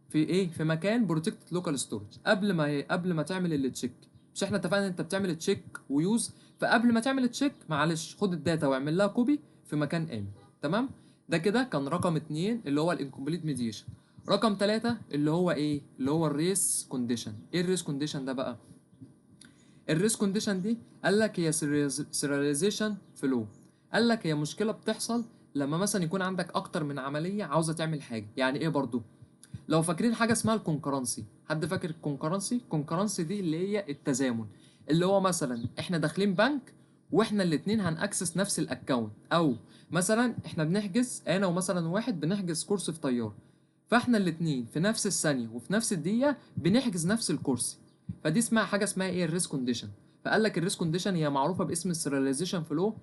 في ايه، في مكان بروتكت لوكال ستورج قبل ما تعمل التشيك. مش احنا اتفقنا ان انت بتعمل تشيك ويوز؟ فقبل ما تعمل تشيك معلش خد الداتا واعمل لها كوبي في مكان امن. تمام. ده كده كان رقم 2 اللي هو الانكمبليت ميديشن. رقم 3 اللي هو ايه، اللي هو الريس كونديشن. ايه الريس كونديشن ده بقى؟ الريس كونديشن دي قال لك هي سيرياليزيشن فلو. قال لك هي مشكله بتحصل لما مثلا يكون عندك اكتر من عمليه عاوزه تعمل حاجه. يعني ايه برضو؟ لو فاكرين حاجه اسمها الكونكرنسي، حد فاكر الكونكرنسي؟ الكونكرنسي دي اللي هي التزامن. اللي هو مثلا احنا داخلين بنك واحنا الاتنين هنأكسس نفس الاكونت، او مثلا احنا بنحجز انا ومثلا واحد بنحجز كورس في طياره، فاحنا الاتنين في نفس الثانيه وفي نفس الدقيقه بنحجز نفس الكرسي. فدي اسمها حاجه اسمها ايه، الريس كونديشن. فقال لك الريس كونديشن هي معروفه باسم السيرياليزيشن فلو،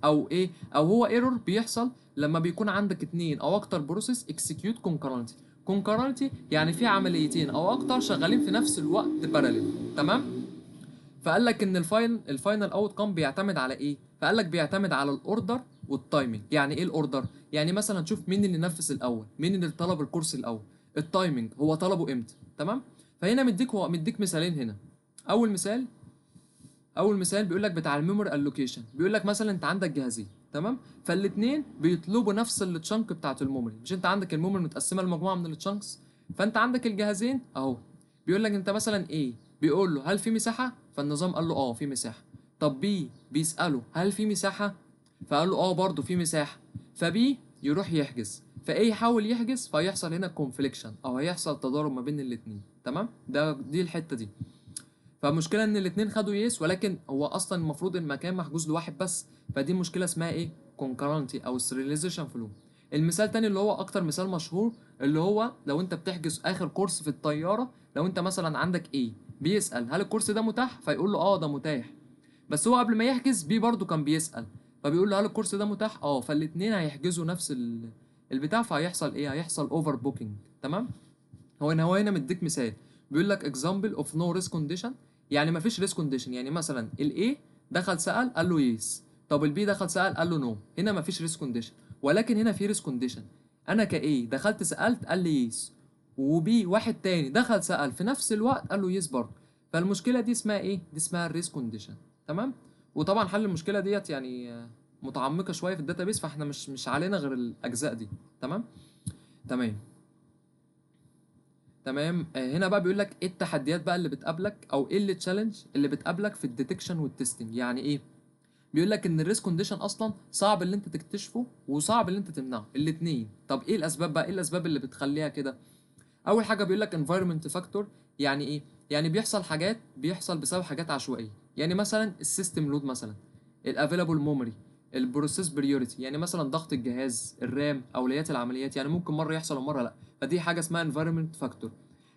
او ايه، او هو ايرور بيحصل لما بيكون عندك اتنين او اكتر بروسيس اكسكيوت كونكرنتي. كونكرنتي يعني في عمليتين او اكتر شغالين في نفس الوقت باراليل. تمام. فقال لك ان الفاينل اوت كام بيعتمد على ايه؟ فقال لك بيعتمد على الاوردر والتايمنج. يعني ايه الاوردر؟ يعني مثلا تشوف مين اللي نفذ الاول، مين اللي طلب الكورس الاول. التايمنج هو طلبه امتى. تمام. فهنا هو مديك مثالين هنا. اول مثال، اول مثال بيقول لك بتاع الميموري الوكيشن. بيقول لك مثلا انت عندك جهازين، تمام، فالاثنين بيطلبوا نفس التشانك بتاعت الميموري. مش انت عندك الميموري متقسمه لمجموعه من التشانكس؟ فانت عندك الجهازين اهو. بيقول لك انت مثلا ايه، بيقول له هل في مساحه، فالنظام قال له اه في مساحه. طب بي بيساله هل في مساحه، فقال له اه برضه في مساحه. فبي يروح يحجز، فايه يحاول يحجز، فيحصل هنا كونفليكشن او هيحصل تضارب ما بين الاثنين. تمام. دي الحته دي. فمشكلة ان الاتنين خدوا يس، ولكن هو اصلا المفروض المكان محجوز لواحد بس. فدي مشكلة اسمها ايه، كونكرنتي او سيرياليزيشن فلو. المثال تاني اللي هو اكتر مثال مشهور، اللي هو لو انت بتحجز اخر كورس في الطيارة، لو انت مثلا عندك ايه، بيسأل هل الكورس ده متاح، فيقول له اه ده متاح. بس هو قبل ما يحجز بي برضو كان بيسأل، فبيقول له هل الكورس ده متاح، اه، فالاتنين هيحجزوا نفس البتاع، فهيحصل ايه، هيحصل اوفر بوكينج. تمام. هو هنا مديك مثال، بيقول لك example of no risk condition. يعني ما فيش risk condition. يعني مثلا ال A دخل سأل قال له يس، طب ال B دخل سأل قال له نو. هنا ما فيش risk condition، ولكن هنا في risk condition. انا ك A دخلت سألت قال لي يس، وبي واحد تاني دخل سأل في نفس الوقت قال له يس برضه. فالمشكلة دي اسمها ايه، دي اسمها الريسك كونديشن. تمام. وطبعا حل المشكلة ديت يعني متعمقة شوية في الداتابيس، فاحنا مش علينا غير الأجزاء دي. تمام. تمام. تمام. هنا بقى بيقول لك ايه التحديات بقى اللي بتقابلك، او ايه اللي تشالنج اللي بتقابلك في الديتكشن والتستنج. يعني ايه؟ بيقول لك ان الريسك كونديشن اصلا صعب اللي انت تكتشفه وصعب اللي انت تمنعه الاثنين. طب ايه الاسباب بقى، ايه الاسباب اللي بتخليها كده؟ اول حاجه بيقول لك environment factor. يعني ايه؟ يعني بيحصل بسبب حاجات عشوائيه. يعني مثلا السيستم لود، مثلا الافيلابل ميموري، البروسيس بريوريتي. يعني مثلا ضغط الجهاز، الرام، اولويات العمليات. يعني ممكن مره يحصل ومره لا، فدي حاجه اسمها environment factor.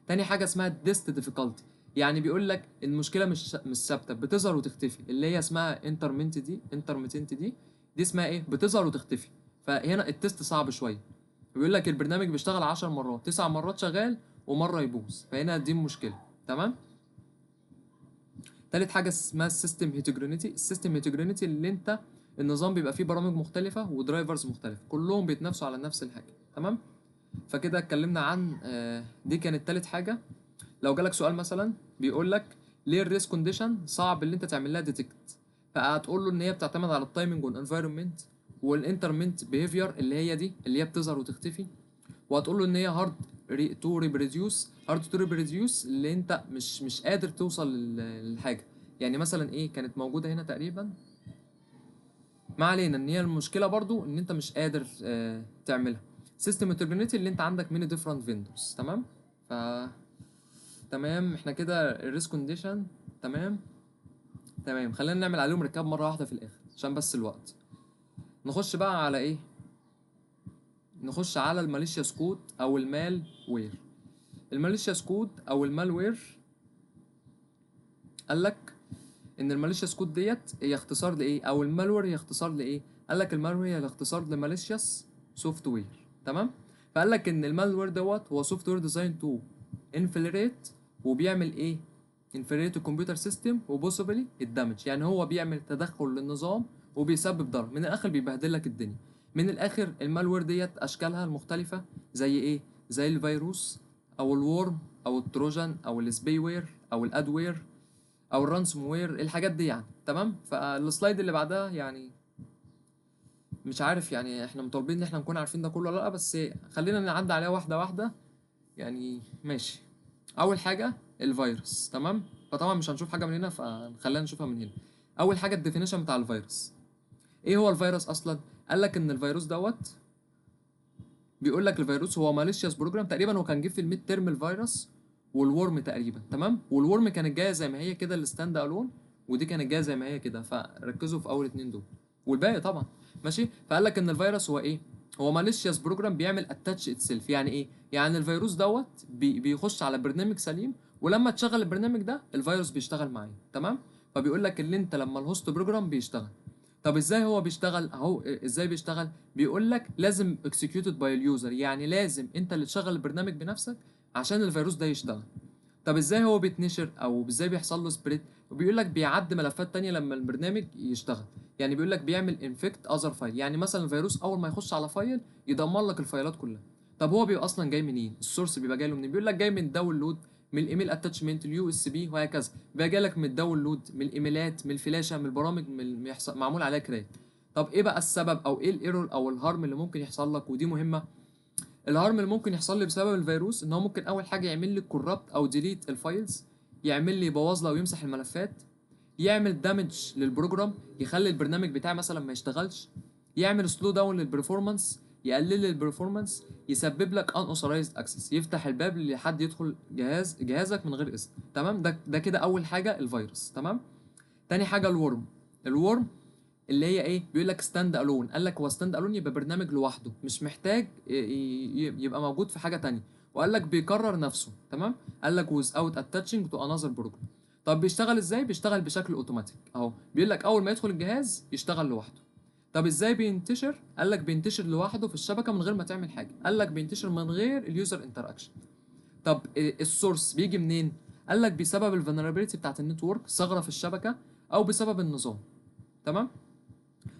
تاني حاجه اسمها ديست difficulty. يعني بيقول لك المشكله مش ثابته، بتظهر وتختفي، اللي هي اسمها انترميتنت دي اسمها ايه، بتظهر وتختفي. فهنا التست صعب شويه. بيقول لك البرنامج بيشتغل 10 مرات، 9 مرات شغال ومره يبوظ، فهنا دي مشكله. تمام. تالت حاجه اسمها السيستم هيتروجينيتي. السيستم هيتروجينيتي اللي انت النظام بيبقى فيه برامج مختلفه ودرايفرز مختلفه كلهم بيتنافسوا على نفس الحاجه. تمام. فكده اتكلمنا عن دي كانت تالت حاجه. لو جالك سؤال مثلا بيقول لك ليه الريس كونديشن صعب اللي انت تعمل لها ديتكت، فهتقول له ان هي بتعتمد على التايمنج والانفايرمنت والانترمنت بيهيفير، اللي هي دي اللي هي بتظهر وتختفي. وهتقول له ان هي هارد تو ريبريديوس اللي انت مش قادر توصل للحاجه. يعني مثلا ايه كانت موجوده هنا تقريبا، ما علينا، ان هي المشكله برضو ان انت مش قادر تعملها. سيستم انتجريتي اللي انت عندك ميني ديفرنت فيندورز. تمام. ف تمام. احنا كده الريسك كونديشن. تمام. تمام. خلينا نعمل عليهم ركاب مره واحده في الاخر عشان بس الوقت. نخش بقى على ايه، نخش على الماليشيوس كود او المال وير. الماليشيوس كود او المال وير، قال لك ان الماليشيوس كود ديت هي اختصار لايه، او المالوير هي اختصار لايه. قال لك المالوير هي الاختصار لماليشيوس سوفت وير. تمام. فقال لك ان المالوير دوت هو سوفت وير ديزاين تو انفلتريت وبيعمل ايه؟ انفلتريت الكمبيوتر سيستم وبوسيبلي الدمج، يعني هو بيعمل تدخل للنظام وبيسبب ضرر، من الاخر بيبهدل لك الدنيا. من الاخر المالوير ديت اشكالها المختلفه زي ايه؟ زي الفيروس او الورم او التروجان او السبي وير او الادوير او الرانسوم وير، الحاجات دي يعني. تمام. فالسلايد اللي بعدها يعني مش عارف يعني احنا مطالبين ان احنا نكون عارفين ده كله ولا لا، بس خلينا نعدي عليها واحده واحده يعني. ماشي. اول حاجه الفيروس. تمام. فطبعا مش هنشوف حاجه من هنا، فخلينا نشوفها من هنا. اول حاجه الديفينيشن بتاع الفيروس. ايه هو الفيروس اصلا؟ قال لك ان الفيروس دوت، بيقول لك الفيروس هو ماليشيوس بروجرام. تقريبا هو كان جه في الميد ترم الفيروس والورم تقريبا. تمام. والورم كانت جايه زي ما هي كده الستاند الون، ودي كانت جايه زي ما هي كده، فركزوا في اول اتنين دول والباقي طبعا. ماشي. فقال لك ان الفيروس هو ايه؟ هو ماليشيوس بروجرام بيعمل اتاتش اتسيلف. يعني ايه؟ يعني الفيروس دوت بيخش على برنامج سليم، ولما تشغل البرنامج ده الفيروس بيشتغل معاه. تمام. فبيقول لك ان انت لما الهوست بروجرام بيشتغل، طب ازاي هو بيشتغل اهو؟ ازاي بيشتغل؟ بيقول لك لازم executed by اليوزر، يعني لازم انت اللي تشغل البرنامج بنفسك عشان الفيروس ده يشتغل. طب ازاي هو بيتنشر او ازاي بيحصل له سبريد؟ وبيقول لك بيعدي ملفات تانية لما البرنامج يشتغل. يعني بيقول لك بيعمل انفكت اذر فايل، يعني مثلا الفيروس اول ما يخش على فايل يدمر لك الفايلات كلها. طب هو بيبقى اصلا جاي منين؟ السورس بيبقى جاي له منين؟ بيقول لك جاي من داونلود، من الايميل اتاتشمنت، اليو اس بي، وهكذا. بيبقى جاي لك من الداونلود، من الايميلات، من الفلاشه، من البرامج، معمول عليها كراك. طب ايه بقى السبب او ايه الايرور او الهارم اللي ممكن يحصل لك؟ ودي مهمه. الهارم اللي ممكن يحصل لي بسبب الفيروس ان هو ممكن اول حاجه يعمل لي كورابت او ديليت الفايلز، يعمل لي يبوظ لي او يمسح الملفات، يعمل دامج للبروجرام، يخلي البرنامج بتاعي مثلا ما يشتغلش، يعمل سلو داون للبرفورمانس، يقلل لي البرفورمانس، يسبب لك ان اوثرايزد اكسس، يفتح الباب لحد يدخل جهازك من غير اذن. تمام. ده كده اول حاجه الفيروس. تمام. تاني حاجه الورم. الورم اللي هي ايه؟ بيقول لك ستاند الون. قال لك هو ستاند الون يبقى برنامج لوحده، مش محتاج يبقى موجود في حاجه تانية. وقال لك بيكرر نفسه. تمام. قال لك without attaching to another program. طب بيشتغل ازاي؟ بيشتغل بشكل اوتوماتيك اهو. بيقول لك اول ما يدخل الجهاز يشتغل لوحده. طب ازاي بينتشر؟ قال لك بينتشر لوحده في الشبكه من غير ما تعمل حاجه. قال لك بينتشر من غير اليوزر انتراكشن. طب السورس بيجي منين؟ قال لك بسبب الفولنربيلتي بتاعت النتورك، ثغره في الشبكه، او بسبب النظام. تمام.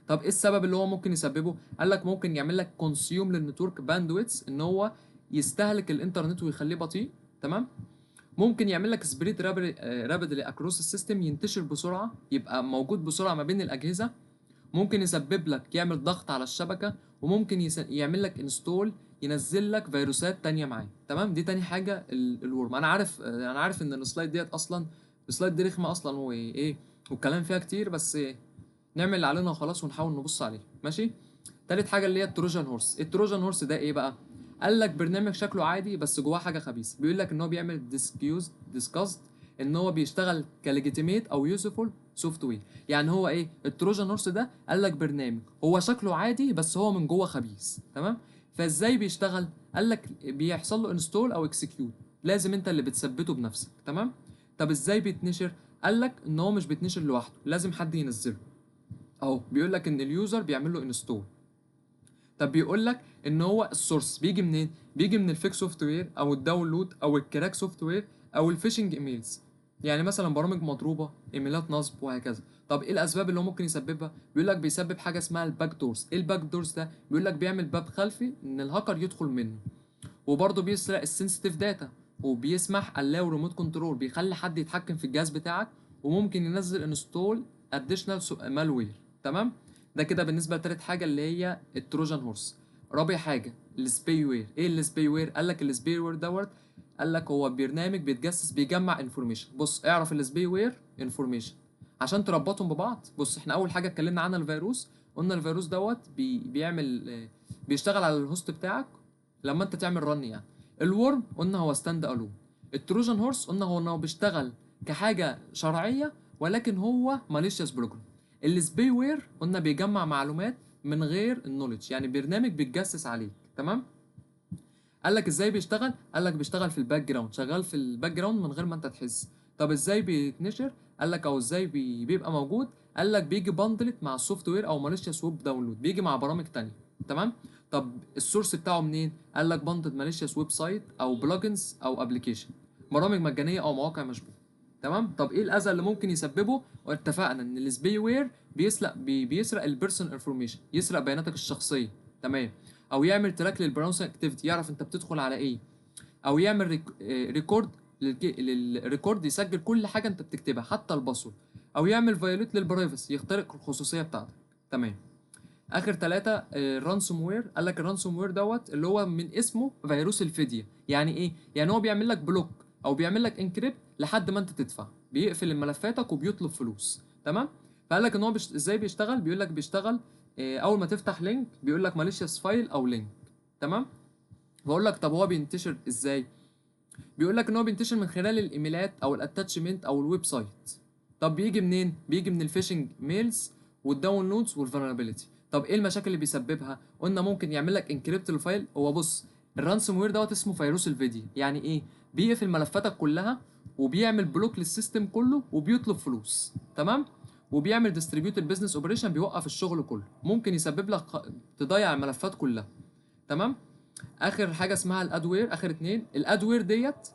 طب ايه السبب اللي هو ممكن يسببه؟ قال لك ممكن يعمل لك كونسيوم للنتورك باندويتس، ان هو يستهلك الانترنت ويخليه بطيء. تمام. ممكن يعمل لك سبريد رابيدلي اكروس السيستم، ينتشر بسرعه، يبقى موجود بسرعه ما بين الاجهزه. ممكن يسبب لك يعمل ضغط على الشبكه، وممكن يعمل لك انستول، ينزل لك فيروسات تانية معاه. تمام. دي تاني حاجه الورم. انا عارف ان السلايد ديت اصلا، السلايد دي رخمه اصلا وايه، والكلام فيها كتير، بس نعمل اللي علينا وخلاص ونحاول نبص عليه. ماشي. تالت حاجه اللي هي التروجان هورس. التروجان هورس ده ايه بقى؟ قال لك برنامج شكله عادي بس جواه حاجه خبيثه. بيقول لك ان هو بيعمل ديسكاست، ان هو بيشتغل كليجيتيميت او يوسفول سوفت وير. يعني هو ايه التروجان هورس ده؟ قال لك برنامج هو شكله عادي بس هو من جوه خبيث. تمام. فازاي بيشتغل؟ قال لك بيحصل له انستول او اكسكيوت، لازم انت اللي بتثبته بنفسك. تمام. طب ازاي بيتنشر؟ قال لك ان هو مش بيتنشر لوحده، لازم حد ينزله اهو. بيقول لك ان اليوزر بيعمل له انستول. طب بيقول لك ان هو السورس بيجي منين؟ بيجي من الفيك سوفت وير او الداونلود او الكراك سوفت وير او الفيشنج ايميلز، يعني مثلا برامج مضروبه، ايميلات نصب، وهكذا. طب ايه الاسباب اللي هو ممكن يسببها؟ بيقول لك بيسبب حاجه اسمها الباك دورز. ايه الباك دورز ده؟ بيقول لك بيعمل باب خلفي ان الهاكر يدخل منه، وبرضه بيسرق السنسيتيف داتا، وبيسمح allow ريموت كنترول، بيخلي حد يتحكم في الجهاز بتاعك، وممكن ينزل انستول اديشنال مالوير. تمام. ده كده بالنسبه لتالت حاجه اللي هي التروجان هورس. رابع حاجه السباي وير. ايه السباي وير؟ قال لك السباي وير دوت، قال لك هو برنامج بيتجسس بيجمع انفورميشن. بص اعرف السباي وير انفورميشن عشان تربطهم ببعض. بص احنا اول حاجه اتكلمنا عنها الفيروس، قلنا الفيروس دوت بيعمل بيشتغل على الهوست بتاعك لما انت تعمل رن يعني. الورم قلنا هو ستاند الون. التروجان هورس قلنا هو انه بيشتغل كحاجه شرعيه ولكن هو ماليشيوس بروجرام. السباي وير قلنا بيجمع معلومات من غير النولج، يعني برنامج بيتجسس عليك. تمام. قال لك ازاي بيشتغل؟ قال لك بيشتغل في الباك جراوند، شغال في الباك جراوند من غير ما انت تحس. طب ازاي بيتنشر؟ قال لك او ازاي بيبقى موجود؟ قال لك بيجي باندلت مع السوفت وير او ماليشيوس ويب داونلود، بيجي مع برامج تانية. تمام. طب السورس بتاعه منين؟ قال لك باندلت ماليشيوس ويب سايت او بلجنز او ابلكيشن. برامج مجانيه او مواقع مشبوهه. تمام. طب ايه الاذى اللي ممكن يسببه؟ واتفقنا ان السبي وير بيسرق البيرسون انفورميشن، يسرق بياناتك الشخصيه. تمام. او يعمل تراك للبراوزنج اكتيفيتي، يعرف انت بتدخل على ايه. او يعمل ريكورد للريكورد، يسجل كل حاجه انت بتكتبها حتى الباسورد. او يعمل فايوليت للبرايفسي، يخترق الخصوصيه بتاعتك. تمام. اخر ثلاثة الرانسوم وير. قال لك الرانسوم وير دوت اللي هو من اسمه فيروس الفدية. يعني ايه؟ يعني هو بيعمل لك بلوك او بيعمل لك انكريبت لحد ما انت تدفع، بيقفل ملفاتك وبيطلب فلوس. تمام. فقال لك ان هو ازاي بيشتغل؟ بيقول لك بيشتغل اول ما تفتح لينك بيقول لك ماليشيس فايل او لينك. تمام. بقول لك طب هو بينتشر ازاي؟ بيقول لك ان هو بينتشر من خلال الايميلات او الاتاتشمنت او الويب سايت. طب بيجي منين؟ بيجي من الفيشنج ميلز والداونلودز والفولنربيلتي. طب ايه المشاكل اللي بيسببها؟ قلنا ممكن يعمل لك انكريبت الفايل. هو بص، الرانسوم وير دوت اسمه فيروس الفيديو. يعني ايه؟ بيقفل ملفاتك كلها وبيعمل بلوك للسيستم كله وبيطلب فلوس. تمام. وبيعمل ديستريبيوت البيزنس اوبريشن، بيوقف الشغل كله. ممكن يسبب لك تضيع الملفات كلها. تمام. اخر حاجه اسمها الادوير. اخر اتنين الادوير ديت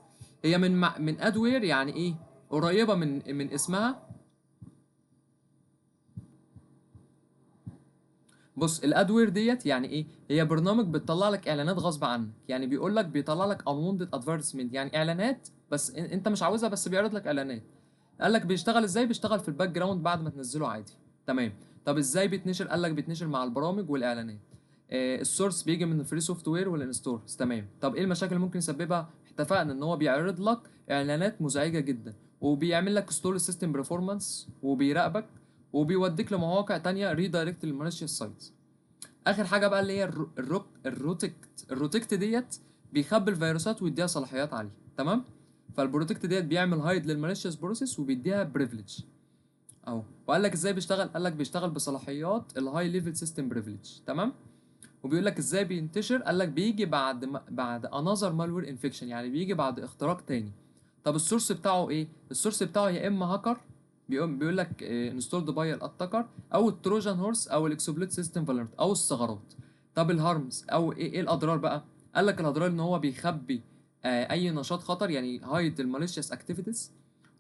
هي من ادوير. يعني ايه؟ قريبه من اسمها. بص الادوير ديت يعني ايه؟ هي برنامج بتطلع لك اعلانات غصب عنك. يعني بيقول لك بيطلع لك unwanted advertisement، يعني اعلانات بس انت مش عاوزها، بس بيعرض لك اعلانات. قال لك بيشتغل ازاي؟ بيشتغل في الباك جراوند بعد ما تنزله عادي. تمام. طب ازاي بيتنشر؟ قال لك بيتنشر مع البرامج والاعلانات. السورس بيجي من الفري سوفت وير والانستورز. تمام. طب ايه المشاكل اللي ممكن يسببها؟ اتفقنا ان هو بيعرض لك اعلانات مزعجه جدا، وبيعمل لك ستور سيستم برفورمانس، وبيراقبك، وبيوديك لمواقع تانية ريدايركت للماليشيوس سايتس. اخر حاجه بقى اللي هي الروتكت ديت بيخبي الفيروسات ويديها صلاحيات عاليه. تمام. فالبروتكت ديت بيعمل هايد للماليشيوس بروسيس وبيديها بريفليج اهو. وقال لك ازاي بيشتغل؟ قال لك بيشتغل بصلاحيات الهاي ليفل سيستم بريفليج. تمام. وبيقول لك ازاي بينتشر؟ قال لك بيجي بعد انذر مالوير انفكشن، يعني بيجي بعد اختراق تاني. طب السورس بتاعه ايه؟ السورس بتاعه يا اما هاكر بيقول لك انستولد باي الاتاكر، او التروجان هورس، او الاكسبلويت سيستم فالنرت، او الثغرات. طب الهارمز او ايه الاضرار بقى؟ قال لك الاضرار ان هو بيخبي اي نشاط خطر، يعني هايد الماليشيوس اكتيفيتيز،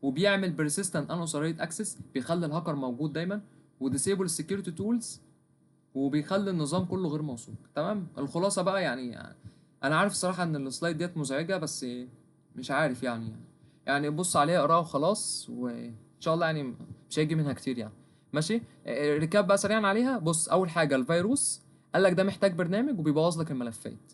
وبيعمل بيرسيستنت انوثرايزد اكسس، بيخلي الهاكر موجود دايما، وديسيبل السكيورتي تولز، وبيخلي النظام كله غير موثوق. تمام. الخلاصه بقى يعني انا عارف الصراحه ان السلايد ديت مزعجه، بس مش عارف يعني بص عليها اقراها وخلاص، وان شاء الله يعني مش هيجي منها كتير يعني. ماشي. ركاب بقى سريعا عليها. بص اول حاجه الفيروس، قال لك ده محتاج برنامج وبيبوظ لك الملفات.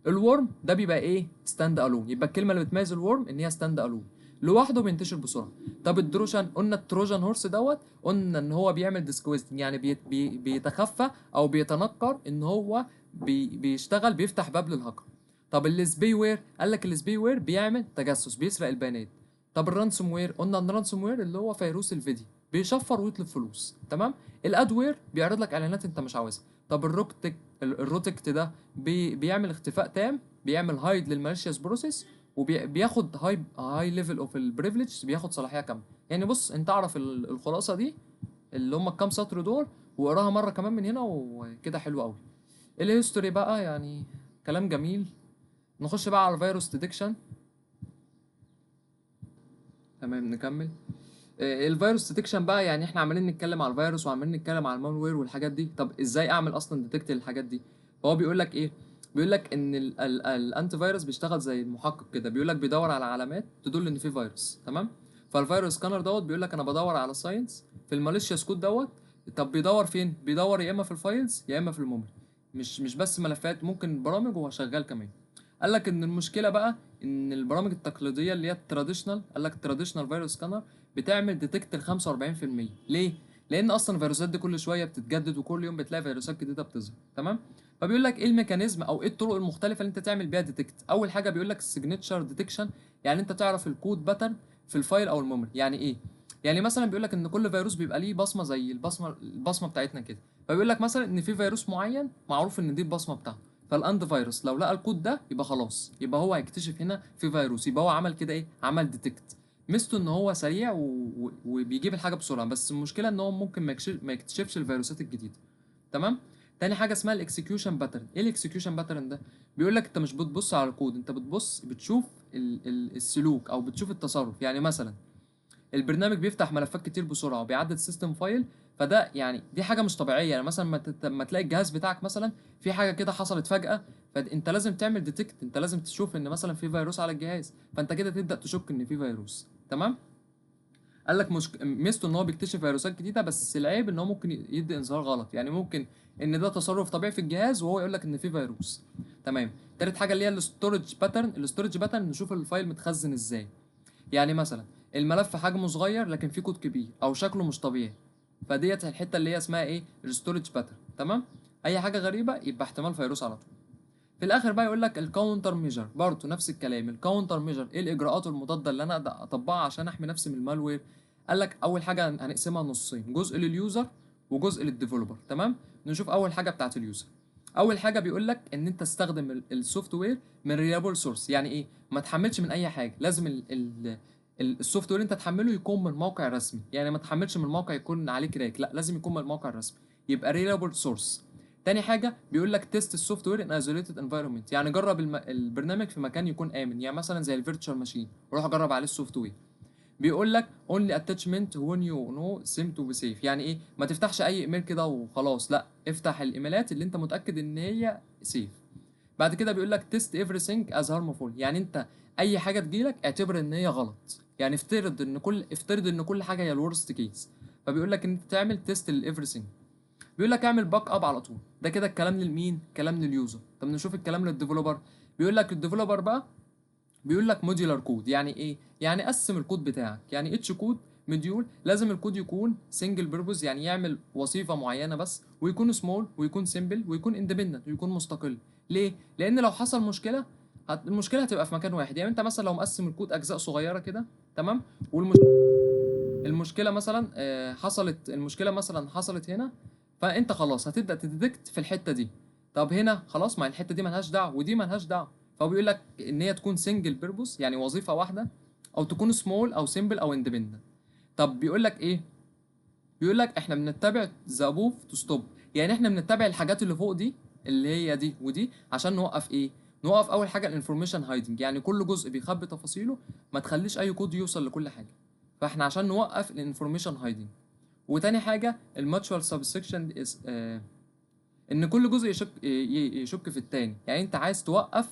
الورم ده بيبقى ايه؟ ستاند الون. يبقى الكلمه اللي بتميز الورم ان هي ستاند الون، لوحده بينتشر بسرعه. طب التروجان، قلنا التروجان هورس دوت، قلنا ان هو بيعمل ديسكويست، يعني بيتخفى او بيتنكر، ان هو بيشتغل، بيفتح باب للهاكر. طب السبي وير، قال لك السبي وير بيعمل تجسس، بيسرق البيانات. طب الرانسوم وير، قلنا ان الرانسوم وير اللي هو فيروس الفيديو، بيشفر ويطلب فلوس. تمام. الادوير بيعرض لك اعلانات انت مش عاوزها. طب الروتكت ده بيعمل اختفاء تام، بيعمل هايد للماليشيوس بروسيس، وبياخد هاي ليفل اوف البريفليج، بياخد صلاحيه كامله. يعني بص انت اعرف الخلاصه دي اللي هم الكام سطر دول، واقراها مره كمان من هنا، وكده حلو قوي. الهيستوري بقى يعني كلام جميل. نخش بقى على الفيروس ديتكشن. تمام نكمل. الفيروس ديتكشن بقى، يعني احنا عمالين نتكلم على الفيروس وعمالين نتكلم على المالوير والحاجات دي. طب ازاي اعمل اصلا ديتكت للحاجات دي؟ فهو بيقول لك ايه؟ بيقول لك ان الانتي فيروس بيشتغل زي المحقق كده. بيقول لك بيدور على علامات تدل ان في فيروس. تمام. فالفيروس سكانر دوت بيقول لك انا بدور على ساينس في الماليشيوس كود دوت. طب بيدور فين؟ بيدور يا اما في الفايلز يا اما في الميموري. مش بس ملفات، ممكن برامج وهو شغال كمان. قال لك ان المشكله بقى ان البرامج التقليديه اللي هي التراديشنال، قال لك التراديشنال فيروس سكانر بتعمل ديتكت ل 45%. ليه؟ لان اصلا الفيروسات دي كل شويه بتتجدد، وكل يوم بتلاقي فيروسات جديده بتظهر. تمام. فبيقول لك ايه الميكانيزم او ايه الطرق المختلفه اللي انت تعمل بيها ديتكت. اول حاجه بيقول لك السيجنتشر ديتكشن، يعني انت تعرف الكود باترن في الفايل او الميموري. يعني ايه؟ يعني مثلا بيقول لك ان كل فيروس بيبقى ليه بصمه زي البصمه بتاعتنا كده. فبيقول لك مثلا ان في فيروس معين معروف ان دي البصمه بتاعته. فالاند فيروس لو لقى الكود ده يبقى خلاص، يبقى هو هيكتشف هنا في فيروس، يبقى هو عمل كده ايه؟ عمل ديتكت. ميزته ان هو سريع وبيجيب الحاجه بسرعه، بس المشكله ان هو ممكن ما يكتشفش الفيروسات الجديده. تمام. تاني حاجه اسمها الاكسكيوشن باترن. ايه الاكسكيوشن باترن ده؟ بيقول لك انت مش بتبص على الكود، انت بتشوف السلوك او بتشوف التصرف. يعني مثلا البرنامج بيفتح ملفات كتير بسرعه وبيعدل السيستم فايل، فده يعني دي حاجه مش طبيعيه. يعني مثلا ما تلاقي الجهاز بتاعك مثلا في حاجه كده حصلت فجاه، فانت لازم تعمل ديتكت، انت لازم تشوف ان مثلا في فيروس على الجهاز، فانت كده تبدا تشك ان في فيروس. تمام. قال لك ميزته ان هو بيكتشف فيروسات جديده، بس العيب ان هو ممكن يدي انذار غلط. يعني ممكن ان ده تصرف طبيعي في الجهاز وهو يقول لك ان في فيروس. تمام. تالت حاجه اللي هي الاستورج باترن. الاستورج باترن نشوف الفايل متخزن ازاي. يعني مثلا الملف حجمه صغير لكن فيه كود كبير او شكله مش طبيعي، فديت الحته اللي هي اسمها ايه، الستورج باترن. تمام. اي حاجه غريبه يبقى احتمال فيروس على طول. في الاخر بقى يقول لك الكاونتر ميجر، برضه نفس الكلام. الكاونتر ميجر ايه الاجراءات المضاده اللي انا اقدر اطبقها عشان احمي نفسي من المالوير. قال لك اول حاجه هنقسمها نصين، جزء لليوزر وجزء للديفلوبر. تمام. نشوف اول حاجه بتاعت اليوزر. اول حاجه بيقول لك ان انت تستخدم السوفت وير من ريلابل سورس. يعني ايه؟ ما تحملش من اي حاجه، لازم السوفت وير انت تحمله يكون من موقع رسمي. يعني ما تحملش من موقع يكون عليه كراك، لا لازم يكون من الموقع الرسمي، يبقى ريلابل سورس. تاني حاجه بيقول لك تيست السوفت وير ان ايزوليتد انفايرمنت، يعني جرب البرنامج في مكان يكون امن، يعني مثلا زي الفيرتشوال ماشين، روح جرب عليه السوفت وير. بيقول لك only attachment when you know seem to be safe. يعني ايه؟ ما تفتحش اي ايميل كده وخلاص، لا افتح الايميلات اللي انت متاكد ان هي سيف. بعد كده بيقول لك test everything as harmful، يعني انت اي حاجه تجيلك اعتبر ان هي غلط. يعني افترض ان كل حاجه هي الورست كيس، فبيقول لك ان انت تعمل تيست للإيفريثينج. بيقول لك اعمل باك اب على طول. ده كده الكلام للمين؟ كلام لليوزر. طب نشوف الكلام للديفلوبر. بيقول لك الديفلوبر بقى بيقول لك موديولار كود. يعني ايه؟ يعني قسم الكود بتاعك. يعني اتش كود مديول، لازم الكود يكون سنجل بيربوز، يعني يعمل وظيفه معينه بس، ويكون سمول ويكون سيمبل ويكون اندبندنت ويكون مستقل. ليه؟ لان لو حصل مشكله المشكله هتبقى في مكان واحد. يعني انت مثلا لو مقسم الكود اجزاء صغيره كده، تمام، المشكله مثلا حصلت هنا، فانت خلاص هتبدا تديتكت في الحته دي. طب هنا خلاص، ما الحته دي ملهاش دعوه ودي ملهاش دعوه. فهو بيقول لك ان هي تكون سنجل بيربوس، يعني وظيفه واحده، او تكون سمول او سيمبل او اندبندنت. طب بيقول لك ايه؟ بيقول لك احنا بنتبع ذا ابوف تو ستوب، يعني احنا بنتبع الحاجات اللي فوق دي، اللي هي دي ودي، عشان نوقف ايه؟ نوقف اول حاجه الانفورميشن هايدنج، يعني كل جزء بيخبي تفاصيله، ما تخليش اي كود يوصل لكل حاجه. فاحنا عشان نوقف الانفورميشن هايدنج. وتاني حاجه الماتشوال سبسكشن ان كل جزء يشك في التاني. يعني انت عايز توقف،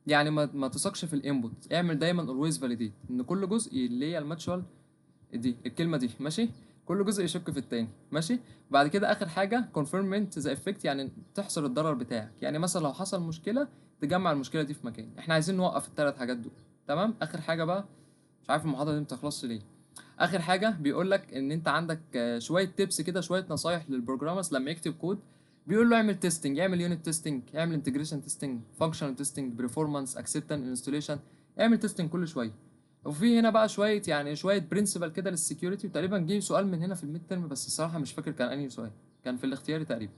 يعني ما تثقش في الانبوت، اعمل دايما اولويز فاليديت ان كل جزء، اللي هي الماتشوال دي الكلمه دي، ماشي، كل جزء يشك في التاني، ماشي. بعد كده اخر حاجه confirmment ذا افكت، يعني تحصر الضرر بتاعك. يعني مثلا لو حصل مشكله تجمع المشكله دي في مكان. احنا عايزين نوقف الثلاث حاجات دول. تمام. اخر حاجه بقى، مش عارف المحاضره دي ما بتخلصش ليه. اخر حاجه بيقول لك ان انت عندك شويه تيبس كده، شويه نصايح للبروجرامرز لما يكتب كود. بيقول له اعمل تيستنج، اعمل يونت تيستنج، اعمل انتجريشن تيستنج، فانكشنال تيستنج، برفورمانس، اكسبتنس، انستوليشن، اعمل تيستنج كل شويه. وفي هنا بقى شويه، يعني شويه برنسبل كده للسكيورتي، وتقريبا جه سؤال من هنا في الميد ترم، بس الصراحه مش فاكر كان انهي سؤال، كان في الاختياري تقريبا.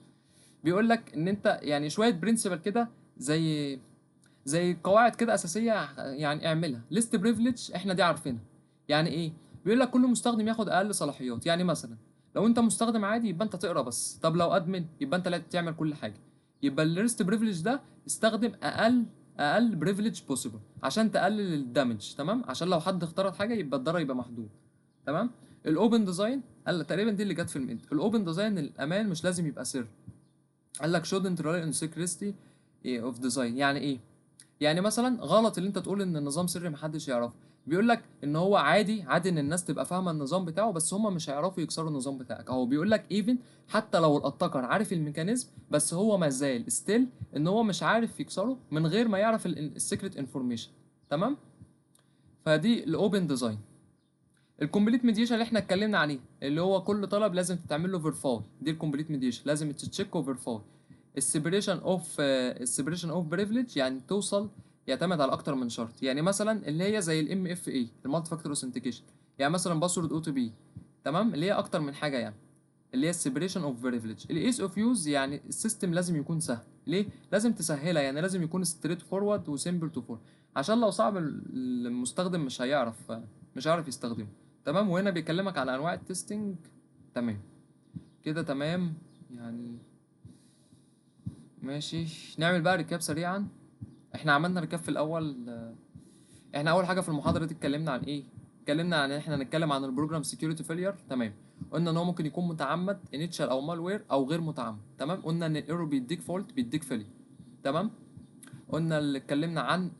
بيقول لك ان انت يعني شويه برنسبل كده، زي قواعد كده اساسيه، يعني اعملها. ليست بريفليج احنا دي عارفينها. يعني ايه؟ بيقول لك كل مستخدم ياخد اقل صلاحيات. يعني مثلا لو انت مستخدم عادي يبقى انت تقرا بس، طب لو ادمن يبقى انت لا تعمل كل حاجه. يبقى الليست بريفليج ده استخدم اقل بريفليج بوسيبل عشان تقلل الدمج. تمام. عشان لو حد اخترق حاجه يبقى الضرر يبقى محدود. تمام. الاوبن ديزاين، قال تقريبا دي اللي جت في الميد. الاوبن ديزاين الامان مش لازم يبقى سر. قال لك shouldn't rely on secrecy of design. يعني ايه؟ يعني مثلا غلط اللي انت تقول ان النظام سري محدش يعرفه. بيقول لك ان هو عادي ان الناس تبقى فاهمه النظام بتاعه، بس هم مش هيعرفوا يكسروا النظام بتاعك. اهو بيقول لك ايفن حتى لو الاتاكر عارف الميكانيزم، بس هو ما زال ستيل ان هو مش عارف يكسره من غير ما يعرف السيكريت انفورميشن. تمام. فدي الاوبن ديزاين. الكومبليت ميديشن اللي احنا اتكلمنا عليه، اللي هو كل طلب لازم تتعمل له فيرفاي، دي الكومبليت ميديشن، لازم تتشيك وفيرفاي. السيبريشن اوف بريفليج، يعني توصل، يعتمد على اكتر من شرط. يعني مثلا اللي هي زي الام اف اي، المالتي فاكتور اوثنتيكيشن، يعني مثلا باسورد او تي بي. تمام. اللي هي اكتر من حاجه يعني، اللي هي السيبريشن اوف بريفليج. الايس اوف يوز، يعني السيستم لازم يكون سهل. ليه؟ لازم تسهلها، يعني لازم يكون ستريت فورورد وسيمبل تو فور، عشان لو صعب المستخدم مش هيعرف يستخدمه. تمام. وهنا بيكلمك على انواع التستنج. تمام كده، تمام يعني. ماشي، نعمل بقى ريكاب سريعا. احنا عملنا ريكاب في الاول احنا اول حاجه في المحاضره دي اتكلمنا عن ايه؟ اتكلمنا عن ان احنا هنتكلم عن البروجرام سكيورتي فيلير. تمام. قلنا ان هو ممكن يكون متعمد انيتشال او مالوير او غير متعمد. تمام. قلنا ان الايرور بيديك فولت بيديك فيلير. تمام. قلنا اللي اتكلمنا عن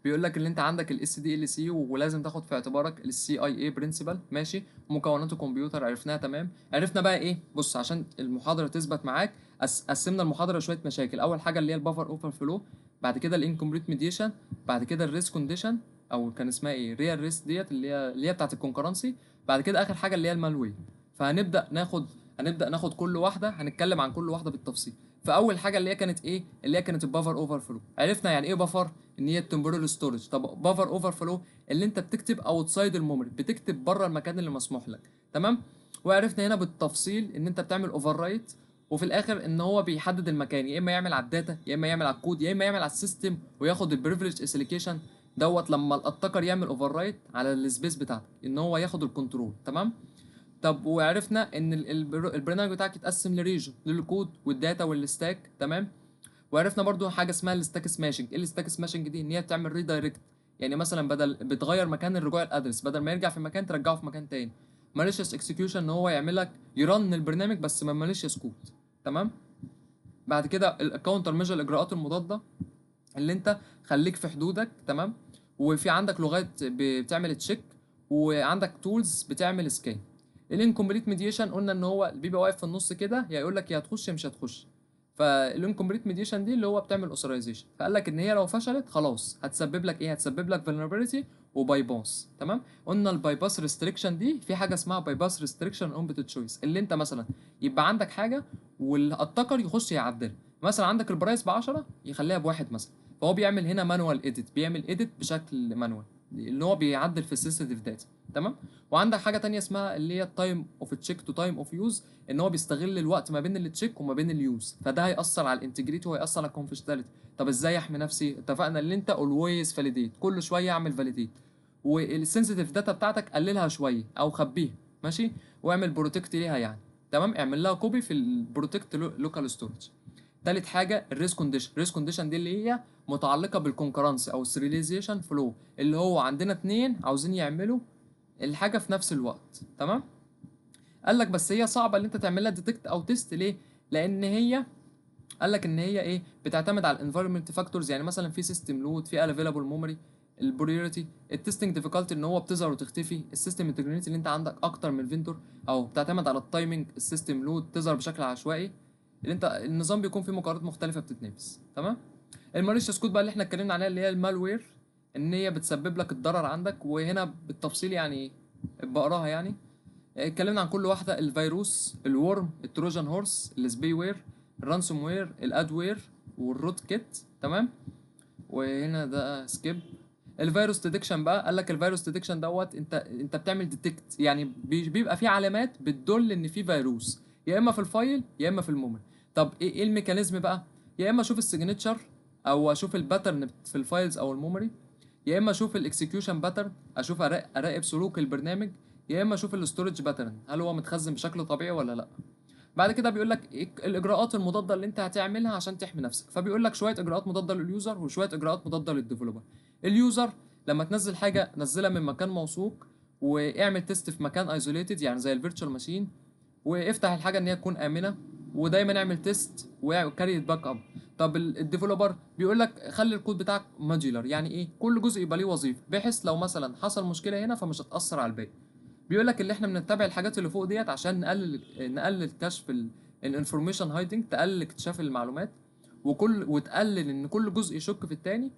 بيقول لك ان انت عندك الاس دي ال سي ولازم تاخد في اعتبارك السي اي اي برنسبل. ماشي. مكونات الكمبيوتر عرفناها. تمام. عرفنا بقى ايه؟ بص عشان المحاضره تثبت معاك قسمنا المحاضره لشويه مشاكل. اول حاجه اللي هي البفر اوفر فلو، بعد كده الانكمبليت ميديشن، بعد كده الريس كونديشن او كان اسمها ايه ريال ريس ديت اللي هي بتاعه الكونكرنسي، بعد كده اخر حاجه اللي هي المالوي. هنبدا ناخد كل واحده، هنتكلم عن كل واحده بالتفصيل. فاول حاجه اللي هي كانت ايه؟ اللي هي كانت البفر اوفر فلو. عرفنا يعني ايه بفر، ان هي التمبورال ستورج. طب بفر اوفر فلو اللي انت بتكتب اوتسايد الميموري، بتكتب بره المكان اللي مسموح لك. تمام. وعرفنا هنا بالتفصيل ان انت بتعمل اوفر رايت، وفي الاخر ان هو بيحدد المكان، يا اما يعمل على الداتا، يا اما يعمل على الكود، يا اما يعمل على السيستم وياخد البريفليج اسيليكيشن دوت لما الاتاكر يعمل اوفر رايت على السبيس بتاعتك ان هو ياخد الكنترول. تمام. طب وعرفنا ان البرنامج بتاعك يتقسم لريجن للكود والداتا والستاك. تمام. وعرفنا برضو حاجه اسمها الستاك سماشنج. ايه الستاك سماشنج دي؟ ان هي بتعمل ريدايركت، يعني مثلا بدل بتغير مكان الرجوع الادرس، بدل ما يرجع في مكان ترجعه في مكان تاني. ماليشيس اكسكيوشن ان هو يعمل لك يرن البرنامج بس ما ماليشيس كود. تمام. بعد كده الكاونتر ميجر الاجراءات المضاده اللي انت خليك في حدودك. تمام. وفي عندك لغات بتعمل تشيك، وعندك تولز بتعمل سكان. الانكمبليت ميديشن قلنا ان هو بيبقى واقف في النص كده، يا يقول لك يا هتخش مش هتخش. فالانكمبليت ميديشن دي اللي هو بتعمل اوثرايزيشن، فقال لك ان هي لو فشلت خلاص هتسبب لك ايه؟ هتسبب لك فولنربيلتي وباي باس. تمام. قلنا الباي باس ريستريكشن دي في حاجه اسمها باي باس ريستريكشن اون بت تشويس، اللي انت مثلا يبقى عندك حاجه والاتاكر يخش يعدلها. مثلا عندك البرايس ب 10 يخليها بواحد مثلا، فهو بيعمل هنا مانوال اديت، بيعمل اديت بشكل مانوال اللي هو بيعدل في السنسيتيف داتا. تمام. وعندك حاجه تانية اسمها اللي هي التايم اوف تشيك تو تايم اوف يوز، ان هو بيستغل الوقت ما بين التشيك وما بين اليوز، فده هيأثر على الانتجريتي وهيأثر على الكونفشناليتي. طب ازاي احمي نفسي؟ اتفقنا ان انت اولويز فاليديت، كل شويه اعمل فاليديت، والسنسيتيف داتا بتاعتك قللها شويه او خبيها. ماشي. واعمل بروتكت ليها يعني. تمام. اعمل لها كوبي في البروتكت لوكال ستورج. تالت حاجه الريس كونديشن. الريس كونديشن دي اللي هي متعلقه بالكونكرنسي او السيرياليزيشن فلو، اللي هو عندنا اتنين عاوزين يعملوا الحاجه في نفس الوقت. تمام. قال لك بس هي صعبه اللي انت تعملها ديتكت او تيست. ليه؟ لان هي قال لك ان هي ايه؟ بتعتمد على الانفايرمنت فاكتورز، يعني مثلا في سيستم لود، في افيلابل ميموري، البريوريتي، التستنج ديفيكالتي ان هو بتظهر وتختفي، السيستم انتجريتي اللي انت عندك اكتر من فيندور، او بتعتمد على التايمنج، السيستم لود تظهر بشكل عشوائي، اللي انت النظام بيكون فيه مقارنات مختلفه بتتنافس. تمام. الماليشيس كود بقى اللي احنا اتكلمنا عليها اللي هي المالوير، ان هي بتسبب لك الضرر عندك، وهنا بالتفصيل يعني بقراها يعني. اتكلمنا عن كل واحده: الفيروس، الورم، التروجان هورس، السبي وير، الرانسوم وير، الاد وير، والروت كيت. تمام. وهنا ده سكيب. الفيروس ديتكشن بقى قال لك الفيروس ديتكشن دوت انت بتعمل ديتكت، يعني بيبقى في علامات بتدل ان في فيروس، يا اما في الفايل يا اما في الميموري. طب ايه الميكانيزم بقى؟ يا اما اشوف السيجنتشر او اشوف الباترن في الفايلز او الميموري، يا اما اشوف الاكسكيوشن باترن، اشوف اراقب سلوك البرنامج، يا اما اشوف الاستورج باترن هل هو متخزن بشكل طبيعي ولا لا. بعد كده بيقول لك الاجراءات المضاده اللي انت هتعملها عشان تحمي نفسك، فبيقول لك شويه اجراءات مضاده لليوزر وشويه اجراءات مضاده للديفلوبر. اليوزر لما تنزل حاجه نزلها من مكان موثوق، واعمل تيست في مكان ايزوليتد يعني زي الفيرتشوال ماشين، وافتح الحاجه ان هي تكون امنه، ودايما اعمل تيست وكاري باك اب. طب الديفلوبر بيقول لك خلي الكود بتاعك موديولار، يعني ايه؟ كل جزء يبقى ليه وظيفه، بحيث لو مثلا حصل مشكله هنا فمش هتاثر على الباقي. بيقول لك اللي احنا بنتبع الحاجات اللي فوق ديت عشان نقلل كشف الانفورميشن هايدنج، تقلل اكتشاف المعلومات، وتقلل ان كل جزء يشك في التاني،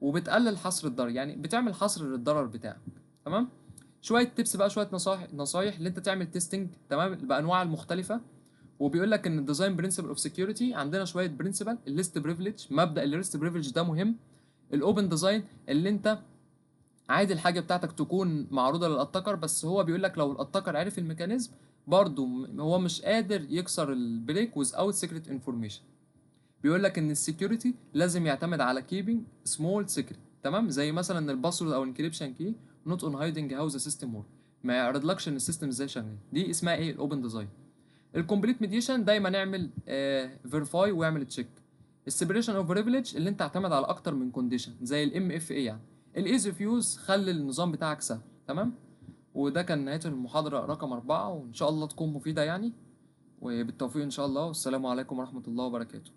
وبتقلل حصر الضرر، يعني بتعمل حصر للضرر بتاعك. تمام. شويه تيبس بقى، شويه نصايح اللي انت تعمل تيستنج. تمام. بانواع المختلفه. وبيقول لك ان الديزاين برنسبل اوف سكيورتي عندنا شويه برنسبل: الليست بريفليج، مبدا الليست بريفليج ده مهم. الاوبن ديزاين اللي انت عادي الحاجه بتاعتك تكون معروضه للاتاكر، بس هو بيقول لك لو الاتاكر عرف الميكانيزم برضه هو مش قادر يكسر البريك without secret information. بيقول لك ان السكيورتي لازم يعتمد على keeping small secret. تمام. زي مثلا الباسورد او انكريبشن كي not on hiding how the system work، ما يعرضلكش ان السيستم ازاي شغال. دي اسمها ايه؟ الاوبن ديزاين. الكومبليت ميديشن دايما اعمل فيريفاي واعمل تشيك. السيبريشن اوف بريفليج اللي انت اعتمد على اكتر من كونديشن زي الام اف اي يعني. الايز اوف يوز خلي النظام بتاعك سهل. تمام. وده كان نهاية المحاضرة رقم 4، وإن شاء الله تكون مفيدة يعني. وبالتوفيق إن شاء الله، والسلام عليكم ورحمة الله وبركاته.